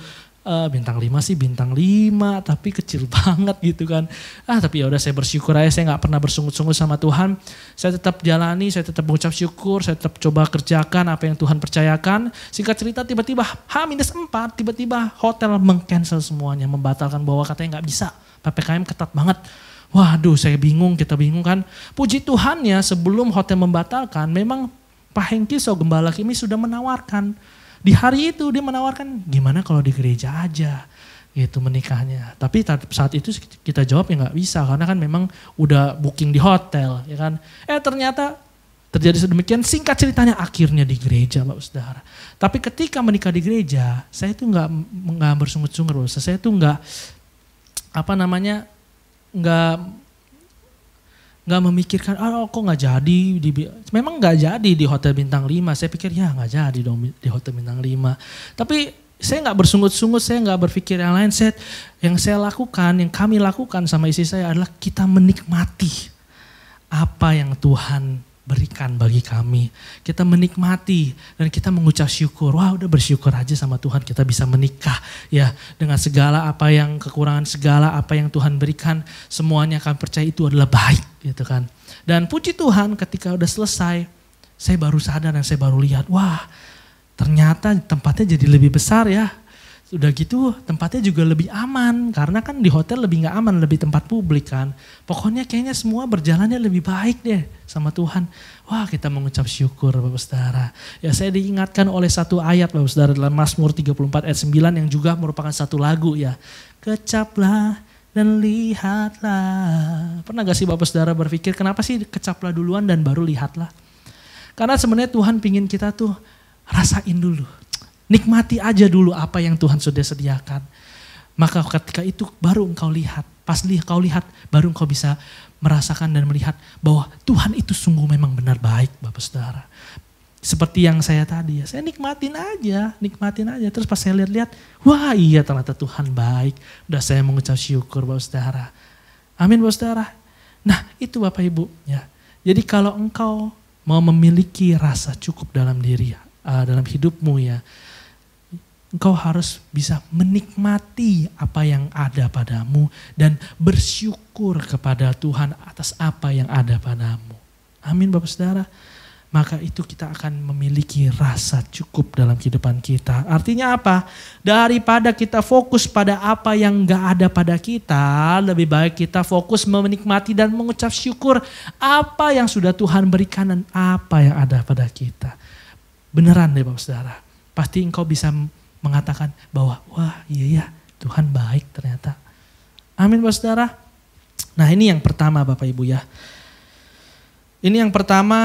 bintang 5 sih bintang 5 tapi kecil banget gitu kan. Tapi ya udah saya bersyukur aja, saya nggak pernah bersungut-sungut sama Tuhan. Saya tetap jalani, saya tetap mengucap syukur, saya tetap coba kerjakan apa yang Tuhan percayakan. Singkat cerita tiba-tiba H-4 tiba-tiba hotel meng-cancel semuanya, membatalkan bahwa katanya nggak bisa. PPKM ketat banget. Waduh saya bingung, kita bingung kan. Puji Tuhan ya sebelum hotel membatalkan memang Pak Hengki Gembala Kimi sudah menawarkan. Di hari itu dia menawarkan gimana kalau di gereja aja gitu menikahnya. Tapi saat itu kita jawab ya nggak bisa karena kan memang udah booking di hotel ya kan. Ternyata terjadi sedemikian, singkat ceritanya akhirnya di gereja Bapak Saudara. Tapi ketika menikah di gereja saya tuh nggak bersungut-sungut. Saya tuh nggak memikirkan, kok nggak jadi, memang nggak jadi di hotel bintang 5. Saya pikir ya nggak jadi dong di hotel bintang 5. Tapi saya nggak bersungut-sungut, saya nggak berpikir yang lain. Yang saya lakukan, yang kami lakukan sama istri saya adalah kita menikmati apa yang Tuhan berikan bagi kami. Kita menikmati dan kita mengucap syukur. Wah udah bersyukur aja sama Tuhan kita bisa menikah ya. Dengan segala apa yang kekurangan, segala apa yang Tuhan berikan. Semuanya kami percaya itu adalah baik gitu kan. Dan puji Tuhan ketika udah selesai, saya baru sadar dan saya baru lihat. Wah ternyata tempatnya jadi lebih besar ya. Udah gitu tempatnya juga lebih aman. Karena kan di hotel lebih gak aman, lebih tempat publik kan. Pokoknya kayaknya semua berjalannya lebih baik deh sama Tuhan. Wah kita mengucap syukur Bapak Saudara. Ya saya diingatkan oleh satu ayat Bapak Saudara dalam Mazmur 34 ayat 9 yang juga merupakan satu lagu ya. Kecaplah dan lihatlah. Pernah gak sih Bapak Saudara berpikir kenapa sih kecaplah duluan dan baru lihatlah? Karena sebenarnya Tuhan pingin kita tuh rasain dulu. Nikmati aja dulu apa yang Tuhan sudah sediakan. Maka ketika itu baru engkau lihat. Pas kau lihat baru engkau bisa merasakan dan melihat bahwa Tuhan itu sungguh memang benar baik Bapak Saudara. Seperti yang saya tadi ya, saya nikmatin aja. Terus pas saya lihat-lihat, wah iya ternyata Tuhan baik. Udah saya mengucap syukur Bapak Saudara. Amin Bapak Saudara. Nah itu Bapak Ibu ya. Jadi kalau engkau mau memiliki rasa cukup dalam diri, dalam hidupmu ya. Engkau harus bisa menikmati apa yang ada padamu dan bersyukur kepada Tuhan atas apa yang ada padamu. Amin Bapak Saudara. Maka itu kita akan memiliki rasa cukup dalam kehidupan kita. Artinya apa? Daripada kita fokus pada apa yang gak ada pada kita, lebih baik kita fokus menikmati dan mengucap syukur apa yang sudah Tuhan berikan dan apa yang ada pada kita. Beneran deh Bapak Saudara. Pasti engkau bisa mengatakan bahwa wah iya ya Tuhan baik ternyata. Amin Bapak Saudara. Nah ini yang pertama Bapak Ibu ya. Ini yang pertama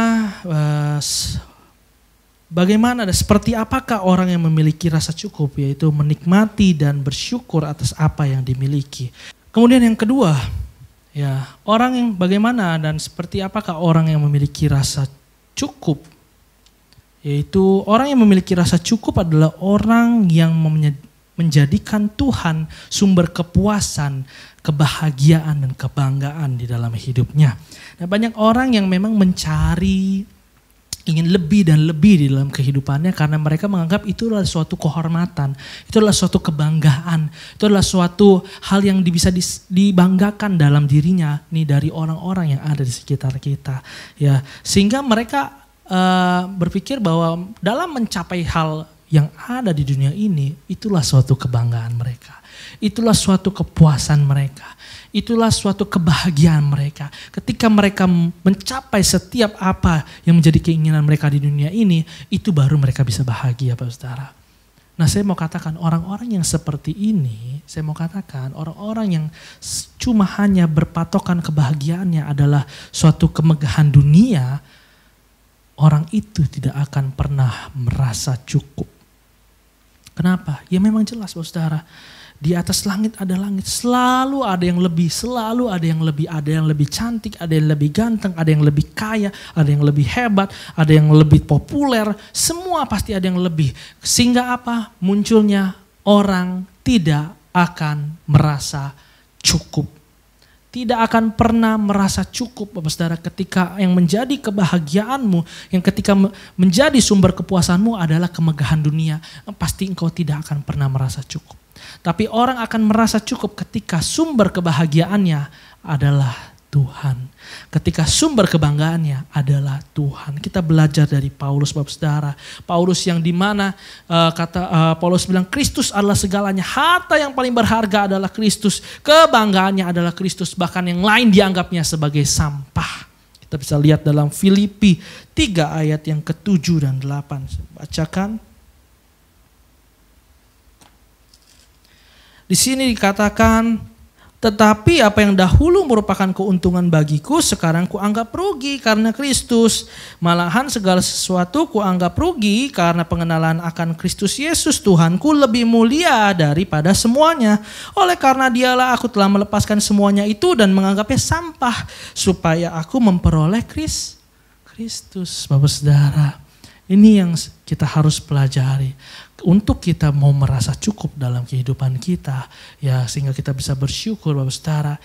bagaimana dan seperti apakah orang yang memiliki rasa cukup, yaitu menikmati dan bersyukur atas apa yang dimiliki. Kemudian yang kedua ya, orang yang bagaimana dan seperti apakah orang yang memiliki rasa cukup. Yaitu orang yang memiliki rasa cukup adalah orang yang menjadikan Tuhan sumber kepuasan, kebahagiaan dan kebanggaan di dalam hidupnya. Nah, banyak orang yang memang mencari, ingin lebih dan lebih di dalam kehidupannya karena mereka menganggap itu adalah suatu kehormatan, itu adalah suatu kebanggaan, itu adalah suatu hal yang bisa dibanggakan dalam dirinya nih dari orang-orang yang ada di sekitar kita. Ya, sehingga mereka berpikir bahwa dalam mencapai hal yang ada di dunia ini, itulah suatu kebanggaan mereka. Itulah suatu kepuasan mereka. Itulah suatu kebahagiaan mereka. Ketika mereka mencapai setiap apa yang menjadi keinginan mereka di dunia ini, itu baru mereka bisa bahagia Bapak Saudara. Nah saya mau katakan orang-orang yang seperti ini, orang-orang yang cuma hanya berpatokan kebahagiaannya adalah suatu kemegahan dunia, orang itu tidak akan pernah merasa cukup. Kenapa? Ya memang jelas Bapak Saudara. Di atas langit ada langit. Selalu ada yang lebih. Selalu ada yang lebih. Ada yang lebih cantik. Ada yang lebih ganteng. Ada yang lebih kaya. Ada yang lebih hebat. Ada yang lebih populer. Semua pasti ada yang lebih. Sehingga apa? Munculnya orang tidak akan merasa cukup. Tidak akan pernah merasa cukup Bapak Saudara ketika yang menjadi kebahagiaanmu, yang ketika menjadi sumber kepuasanmu adalah kemegahan dunia. Pasti engkau tidak akan pernah merasa cukup. Tapi orang akan merasa cukup ketika sumber kebahagiaannya adalah Tuhan. Ketika sumber kebanggaannya adalah Tuhan. Kita belajar dari Paulus, Bapak Saudara. Paulus yang dimana Paulus bilang Kristus adalah segalanya. Harta yang paling berharga adalah Kristus. Kebanggaannya adalah Kristus. Bahkan yang lain dianggapnya sebagai sampah. Kita bisa lihat dalam Filipi 3 ayat yang ke-7 dan 8. Saya bacakan. Di sini dikatakan, tetapi apa yang dahulu merupakan keuntungan bagiku, sekarang kuanggap rugi karena Kristus. Malahan segala sesuatu kuanggap rugi karena pengenalan akan Kristus Yesus Tuhanku lebih mulia daripada semuanya. Oleh karena dialah aku telah melepaskan semuanya itu dan menganggapnya sampah, supaya aku memperoleh Kristus. Bapak Saudara, ini yang kita harus pelajari. Untuk kita mau merasa cukup dalam kehidupan kita, ya sehingga kita bisa bersyukur, Bapak Saudara.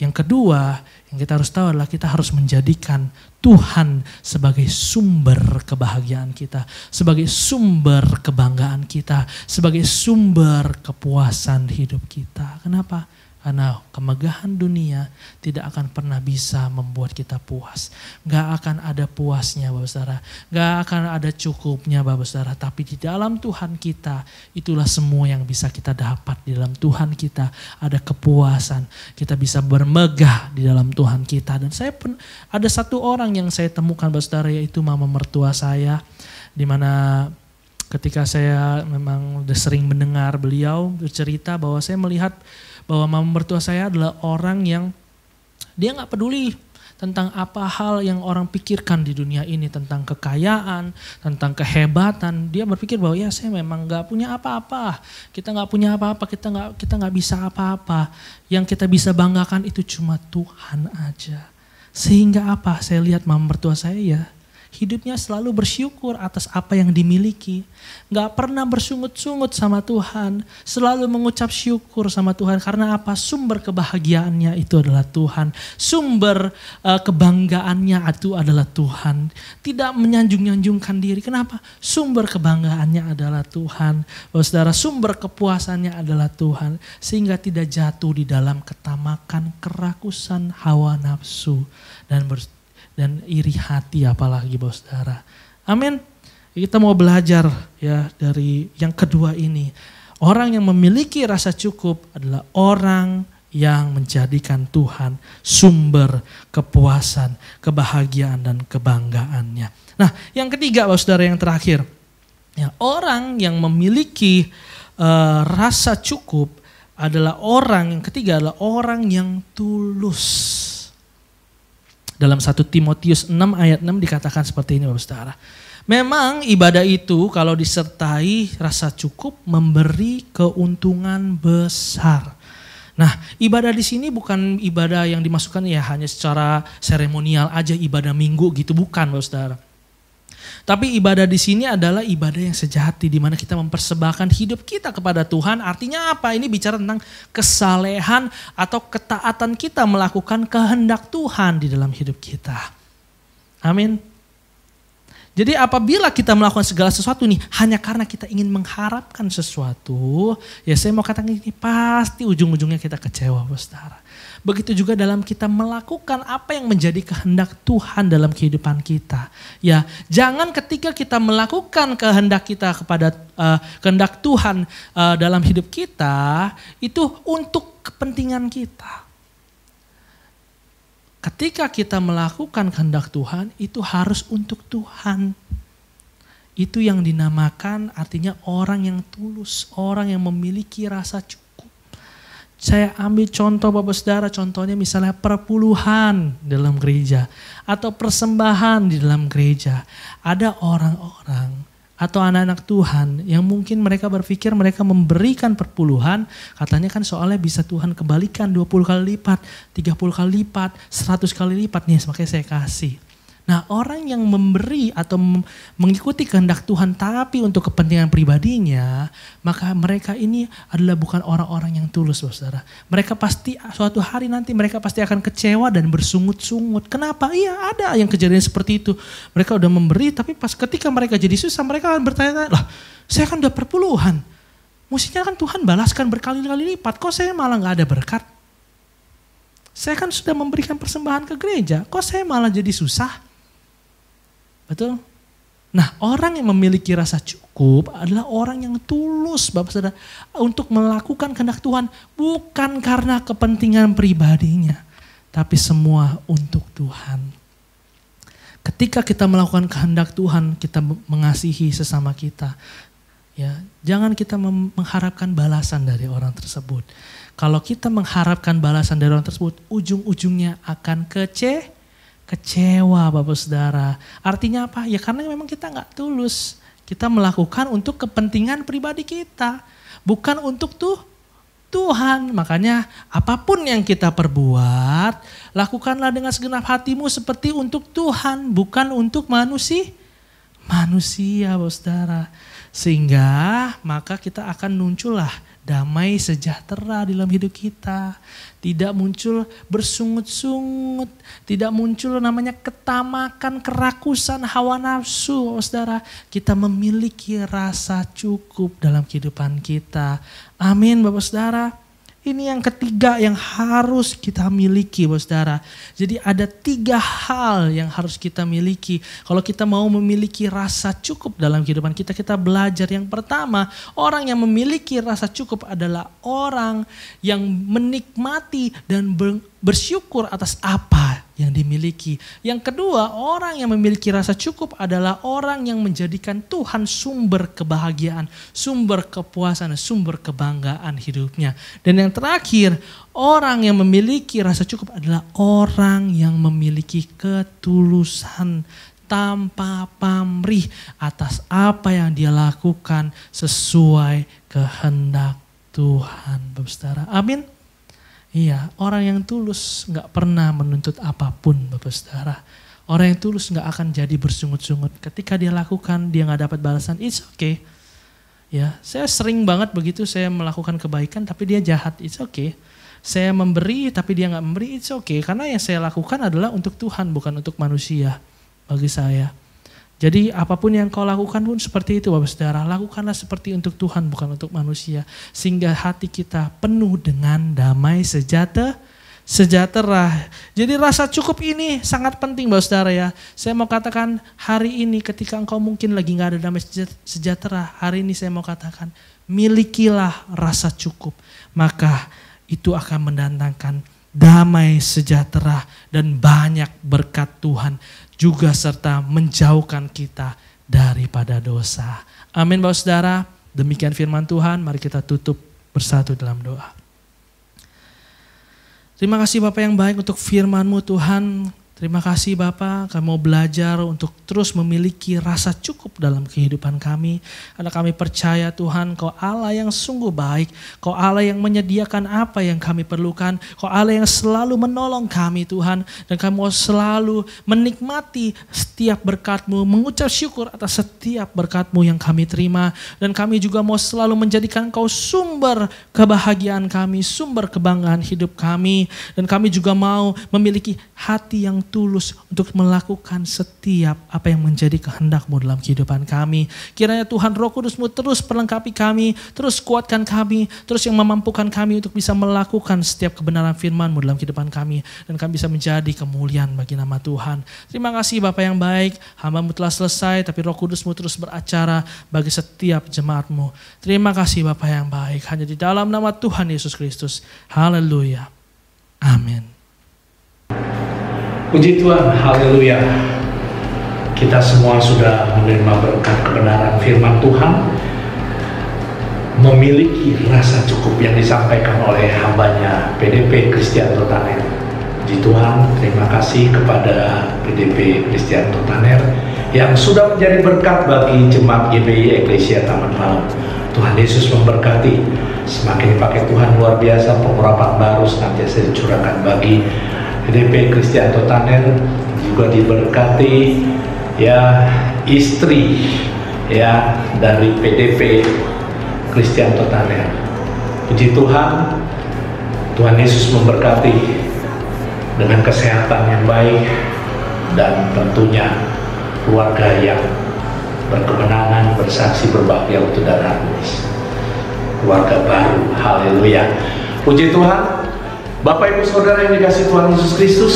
Yang kedua, yang kita harus tahu adalah kita harus menjadikan Tuhan sebagai sumber kebahagiaan kita, sebagai sumber kebanggaan kita, sebagai sumber kepuasan hidup kita. Kenapa? Karena kemegahan dunia tidak akan pernah bisa membuat kita puas. Gak akan ada puasnya, Bapak Saudara. Gak akan ada cukupnya, Bapak Saudara. Tapi di dalam Tuhan kita, itulah semua yang bisa kita dapat. Di dalam Tuhan kita ada kepuasan. Kita bisa bermegah di dalam Tuhan kita. Dan saya pun ada satu orang yang saya temukan, Bapak Saudara, yaitu mama mertua saya. Dimana ketika saya memang udah sering mendengar beliau bercerita bahwa saya melihat bahwa mama mertua saya adalah orang yang dia gak peduli tentang apa hal yang orang pikirkan di dunia ini, tentang kekayaan, tentang kehebatan. Dia berpikir bahwa ya saya memang gak punya apa-apa, kita gak punya apa-apa, kita gak bisa apa-apa. Yang kita bisa banggakan itu cuma Tuhan aja. Sehingga apa? Saya lihat mama mertua saya ya, hidupnya selalu bersyukur atas apa yang dimiliki. Gak pernah bersungut-sungut sama Tuhan. Selalu mengucap syukur sama Tuhan. Karena apa? Sumber kebahagiaannya itu adalah Tuhan. Sumber kebanggaannya itu adalah Tuhan. Tidak menyanjung-nyanjungkan diri. Kenapa? Sumber kebanggaannya adalah Tuhan. Saudara, sumber kepuasannya adalah Tuhan. Sehingga tidak jatuh di dalam ketamakan, kerakusan, hawa nafsu. Dan iri hati apalagi, Bapak Saudara. Amin. Kita mau belajar ya dari yang kedua ini. Orang yang memiliki rasa cukup adalah orang yang menjadikan Tuhan sumber kepuasan, kebahagiaan dan kebanggaannya. Nah, yang ketiga, Bapak Saudara, yang terakhir. Ya, orang yang memiliki rasa cukup adalah orang yang ketiga adalah orang yang tulus. Dalam 1 Timotius 6 ayat 6 dikatakan seperti ini, Bapak Saudara. Memang ibadah itu kalau disertai rasa cukup memberi keuntungan besar. Nah, ibadah di sini bukan ibadah yang dimasukkan ya hanya secara seremonial aja, ibadah minggu gitu, bukan, Bapak Saudara. Tapi ibadah di sini adalah ibadah yang sejati, di mana kita mempersembahkan hidup kita kepada Tuhan. Artinya apa? Ini bicara tentang kesalehan atau ketaatan kita melakukan kehendak Tuhan di dalam hidup kita. Amin. Jadi apabila kita melakukan segala sesuatu nih hanya karena kita ingin mengharapkan sesuatu, ya saya mau katakan ini pasti ujung-ujungnya kita kecewa, Saudara. Begitu juga dalam kita melakukan apa yang menjadi kehendak Tuhan dalam kehidupan kita. Ya, jangan ketika kita melakukan kehendak kita kepada kehendak Tuhan dalam hidup kita itu untuk kepentingan kita. Ketika kita melakukan kehendak Tuhan itu harus untuk Tuhan. Itu yang dinamakan artinya orang yang tulus, orang yang memiliki rasa cukup. Saya ambil contoh, Bapak Saudara, contohnya misalnya perpuluhan dalam gereja atau persembahan di dalam gereja. Ada orang-orang atau anak-anak Tuhan yang mungkin mereka berpikir mereka memberikan perpuluhan, katanya kan soalnya bisa Tuhan kembalikan 20 kali lipat, 30 kali lipat, 100 kali lipat nih, makanya saya kasih. Nah, orang yang memberi atau mengikuti kehendak Tuhan tapi untuk kepentingan pribadinya, maka mereka ini adalah bukan orang-orang yang tulus, Saudara. Mereka pasti suatu hari nanti mereka pasti akan kecewa dan bersungut-sungut. Kenapa? Iya, ada yang kejadian seperti itu. Mereka udah memberi tapi pas ketika mereka jadi susah mereka akan bertanya, "Lah, saya kan udah perpuluhan. Mestinya kan Tuhan balaskan berkali-kali lipat. Kok saya malah gak ada berkat? Saya kan sudah memberikan persembahan ke gereja. Kok saya malah jadi susah? Betul? Nah, orang yang memiliki rasa cukup adalah orang yang tulus, Bapak Saudara, untuk melakukan kehendak Tuhan. Bukan karena kepentingan pribadinya, tapi semua untuk Tuhan. Ketika kita melakukan kehendak Tuhan, kita mengasihi sesama kita. Ya, jangan kita mengharapkan balasan dari orang tersebut. Kalau kita mengharapkan balasan dari orang tersebut, ujung-ujungnya akan kecewa, Bapak Saudara. Artinya apa? Ya karena memang kita nggak tulus. Kita melakukan untuk kepentingan pribadi kita, bukan untuk Tuhan. Makanya apapun yang kita perbuat, lakukanlah dengan segenap hatimu seperti untuk Tuhan, bukan untuk manusia, Bapak Saudara. Sehingga maka kita akan muncullah damai sejahtera di dalam hidup kita. Tidak muncul bersungut-sungut, tidak muncul namanya ketamakan, kerakusan, hawa nafsu, Saudara. Kita memiliki rasa cukup dalam kehidupan kita. Amin, Bapak Saudara. Ini yang ketiga yang harus kita miliki, Bapak Saudara. Jadi ada 3 hal yang harus kita miliki. Kalau kita mau memiliki rasa cukup dalam kehidupan kita, kita belajar yang pertama, orang yang memiliki rasa cukup adalah orang yang menikmati dan bersyukur atas apa yang dimiliki. Yang kedua, orang yang memiliki rasa cukup adalah orang yang menjadikan Tuhan sumber kebahagiaan, sumber kepuasan, sumber kebanggaan hidupnya. Dan yang terakhir, orang yang memiliki rasa cukup adalah orang yang memiliki ketulusan tanpa pamrih atas apa yang dia lakukan sesuai kehendak Tuhan. Bapak Saudara, amin. Iya, orang yang tulus gak pernah menuntut apapun, Bapak Saudara. Orang yang tulus gak akan jadi bersungut-sungut. Ketika dia lakukan, dia gak dapat balasan, it's okay. Ya, saya sering banget begitu, saya melakukan kebaikan tapi dia jahat, it's okay. Saya memberi tapi dia gak memberi, it's okay. Karena yang saya lakukan adalah untuk Tuhan, bukan untuk manusia bagi saya. Jadi apapun yang kau lakukan pun seperti itu, Bapak Saudara. Lakukanlah seperti untuk Tuhan, bukan untuk manusia. Sehingga hati kita penuh dengan damai sejahtera. Jadi rasa cukup ini sangat penting, Bapak Saudara ya. Saya mau katakan hari ini ketika engkau mungkin lagi gak ada damai sejahtera. Hari ini saya mau katakan milikilah rasa cukup. Maka itu akan mendatangkan damai sejahtera dan banyak berkat Tuhan. Juga serta menjauhkan kita daripada dosa. Amin, Bapak Saudara. Demikian firman Tuhan, mari kita tutup bersatu dalam doa. Terima kasih Bapak yang baik untuk firman-Mu Tuhan. Terima kasih Bapak, kami mau belajar untuk terus memiliki rasa cukup dalam kehidupan kami. Karena kami percaya Tuhan, Kau Allah yang sungguh baik. Kau Allah yang menyediakan apa yang kami perlukan. Kau Allah yang selalu menolong kami Tuhan. Dan kami mau selalu menikmati setiap berkat-Mu, mengucap syukur atas setiap berkat-Mu yang kami terima. Dan kami juga mau selalu menjadikan Kau sumber kebahagiaan kami, sumber kebanggaan hidup kami. Dan kami juga mau memiliki hati yang tulus untuk melakukan setiap apa yang menjadi kehendak-Mu dalam kehidupan kami. Kiranya Tuhan Roh Kudus-Mu terus perlengkapi kami, terus kuatkan kami, terus yang memampukan kami untuk bisa melakukan setiap kebenaran firman-Mu dalam kehidupan kami. Dan kami bisa menjadi kemuliaan bagi nama Tuhan. Terima kasih Bapak yang baik, hamba-Mu telah selesai, tapi Roh Kudus-Mu terus beracara bagi setiap jemaat-Mu. Terima kasih Bapak yang baik, hanya di dalam nama Tuhan Yesus Kristus. Haleluya. Amin. Puji Tuhan, haleluya. Kita semua sudah menerima berkat kebenaran firman Tuhan, memiliki rasa cukup yang disampaikan oleh hambanya PDP Kristianto Taner. Puji Tuhan, terima kasih kepada PDP Kristianto Taner yang sudah menjadi berkat bagi jemaat GBI Eklesia Taman Malam. Tuhan Yesus memberkati, semakin dipakai Tuhan luar biasa, pengurapan baru senantiasa dicurahkan bagi PDP Kristianto Taner. Juga diberkati ya istri ya dari PDP Kristianto Taner. Puji Tuhan, Tuhan Yesus memberkati dengan kesehatan yang baik dan tentunya keluarga yang berkemenangan, bersaksi, berbakti untuk dan harmonis. keluarga baru. Haleluya. Puji Tuhan. Bapak Ibu Saudara yang dikasihi Tuhan Yesus Kristus,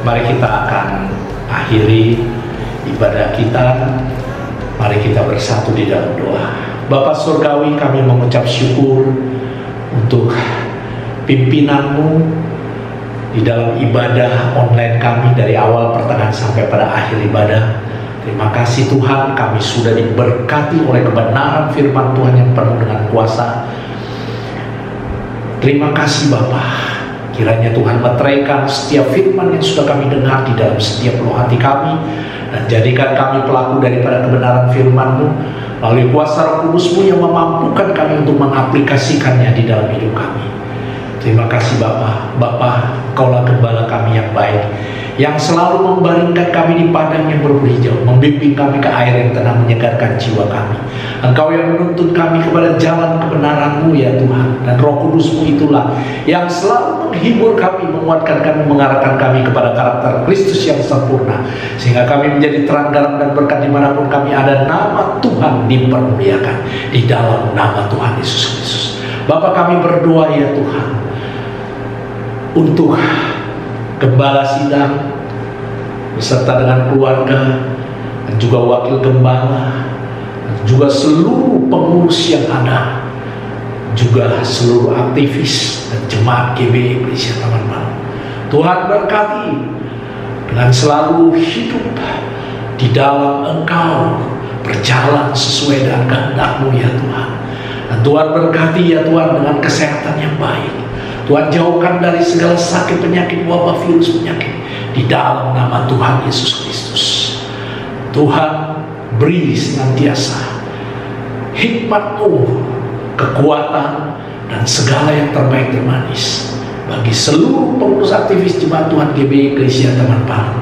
mari kita akan akhiri ibadah kita. Mari kita bersatu di dalam doa. Bapa Surgawi, kami mengucap syukur untuk pimpinan-Mu di dalam ibadah online kami dari awal pertengahan sampai pada akhir ibadah. Terima kasih Tuhan, kami sudah diberkati oleh kebenaran firman Tuhan yang penuh dengan kuasa. Terima kasih Bapa. Kiranya Tuhan meteraikan setiap firman yang sudah kami dengar di dalam setiap penuh hati kami, dan jadikan kami pelaku daripada kebenaran firman-Mu melalui kuasa Roh Kudus-Mu yang memampukan kami untuk mengaplikasikannya di dalam hidup kami. Terima kasih Bapa. Bapa, Kaulah gembala kami yang baik, yang selalu membaringkan kami di padang yang berberi-hijau, membimbing kami ke air yang tenang, menyegarkan jiwa kami. Engkau yang menuntun kami kepada jalan kebenaran-Mu ya Tuhan, dan Roh Kudus-Mu itulah yang selalu menghibur kami, menguatkan kami, mengarahkan kami kepada karakter Kristus yang sempurna, sehingga kami menjadi terang, garam, dan berkat dimanapun kami ada. Nama Tuhan dipermuliakan di dalam nama Tuhan Yesus Kristus. Bapa, kami berdoa ya Tuhan untuk Gembala sidang beserta dengan keluarga, dan juga wakil gembala, dan juga seluruh pengurus yang ada, juga seluruh aktivis dan jemaat GBI Gereja Taman Baru. Tuhan berkati dengan selalu hidup di dalam Engkau, berjalan sesuai dengan kehendak-Mu ya Tuhan. Dan Tuhan berkati ya Tuhan dengan kesehatan yang baik. Tuhan jauhkan dari segala sakit, penyakit, wabah, virus, penyakit di dalam nama Tuhan Yesus Kristus. Tuhan beri senantiasa hikmat-Mu, kekuatan, dan segala yang terbaik termanis bagi seluruh pengurus aktivis jemaat Tuhan GBI Gereja Taman Baru.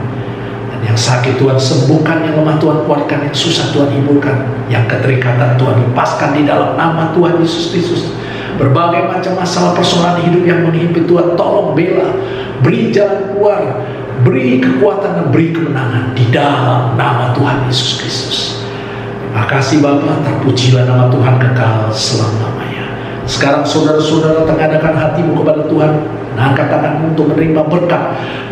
Dan yang sakit Tuhan sembuhkan, yang lemah Tuhan kuatkan, yang susah Tuhan hiburkan, yang keterikatan Tuhan lepaskan di dalam nama Tuhan Yesus Kristus. Berbagai macam masalah persoalan hidup yang menghimpit Tuhan tolong bela, beri jalan keluar, beri kekuatan, dan beri kemenangan di dalam nama Tuhan Yesus Kristus. Terima kasih Bapa, terpujilah nama Tuhan kekal selama-lamanya. Sekarang saudara-saudara tengadakan hatimu kepada Tuhan, angkat tanganmu untuk menerima berkat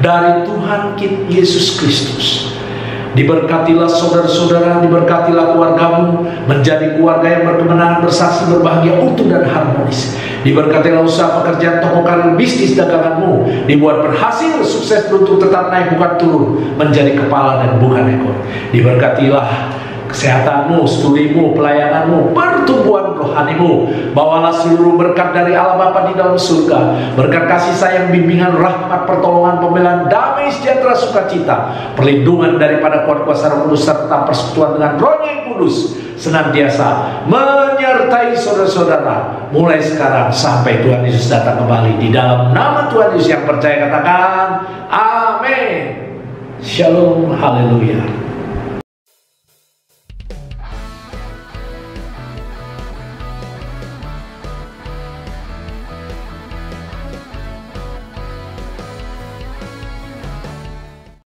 dari Tuhan kita Yesus Kristus. Diberkatilah saudara-saudara, diberkatilah keluargamu, menjadi keluarga yang berkemenangan, bersaksi, berbahagia, utuh, dan harmonis. Diberkatilah usaha pekerjaan, toko karir, bisnis daganganmu, dibuat berhasil, sukses, beruntung, tetap naik bukan turun, menjadi kepala dan bukan ekor. Diberkatilah kesehatanmu, studimu, pelayananmu, pertumbuhan rohanimu. Bawalah seluruh berkat dari Allah Bapa di dalam surga, berkat kasih sayang, bimbingan, rahmat, pertolongan, pembelaan, damai, sejahtera, sukacita, perlindungan daripada kuat kuasa Roh Kudus, serta persekutuan dengan Roh-Nya yang kudus senantiasa menyertai saudara-saudara mulai sekarang sampai Tuhan Yesus datang kembali. Di dalam nama Tuhan Yesus yang percaya katakan amin. Shalom, haleluya.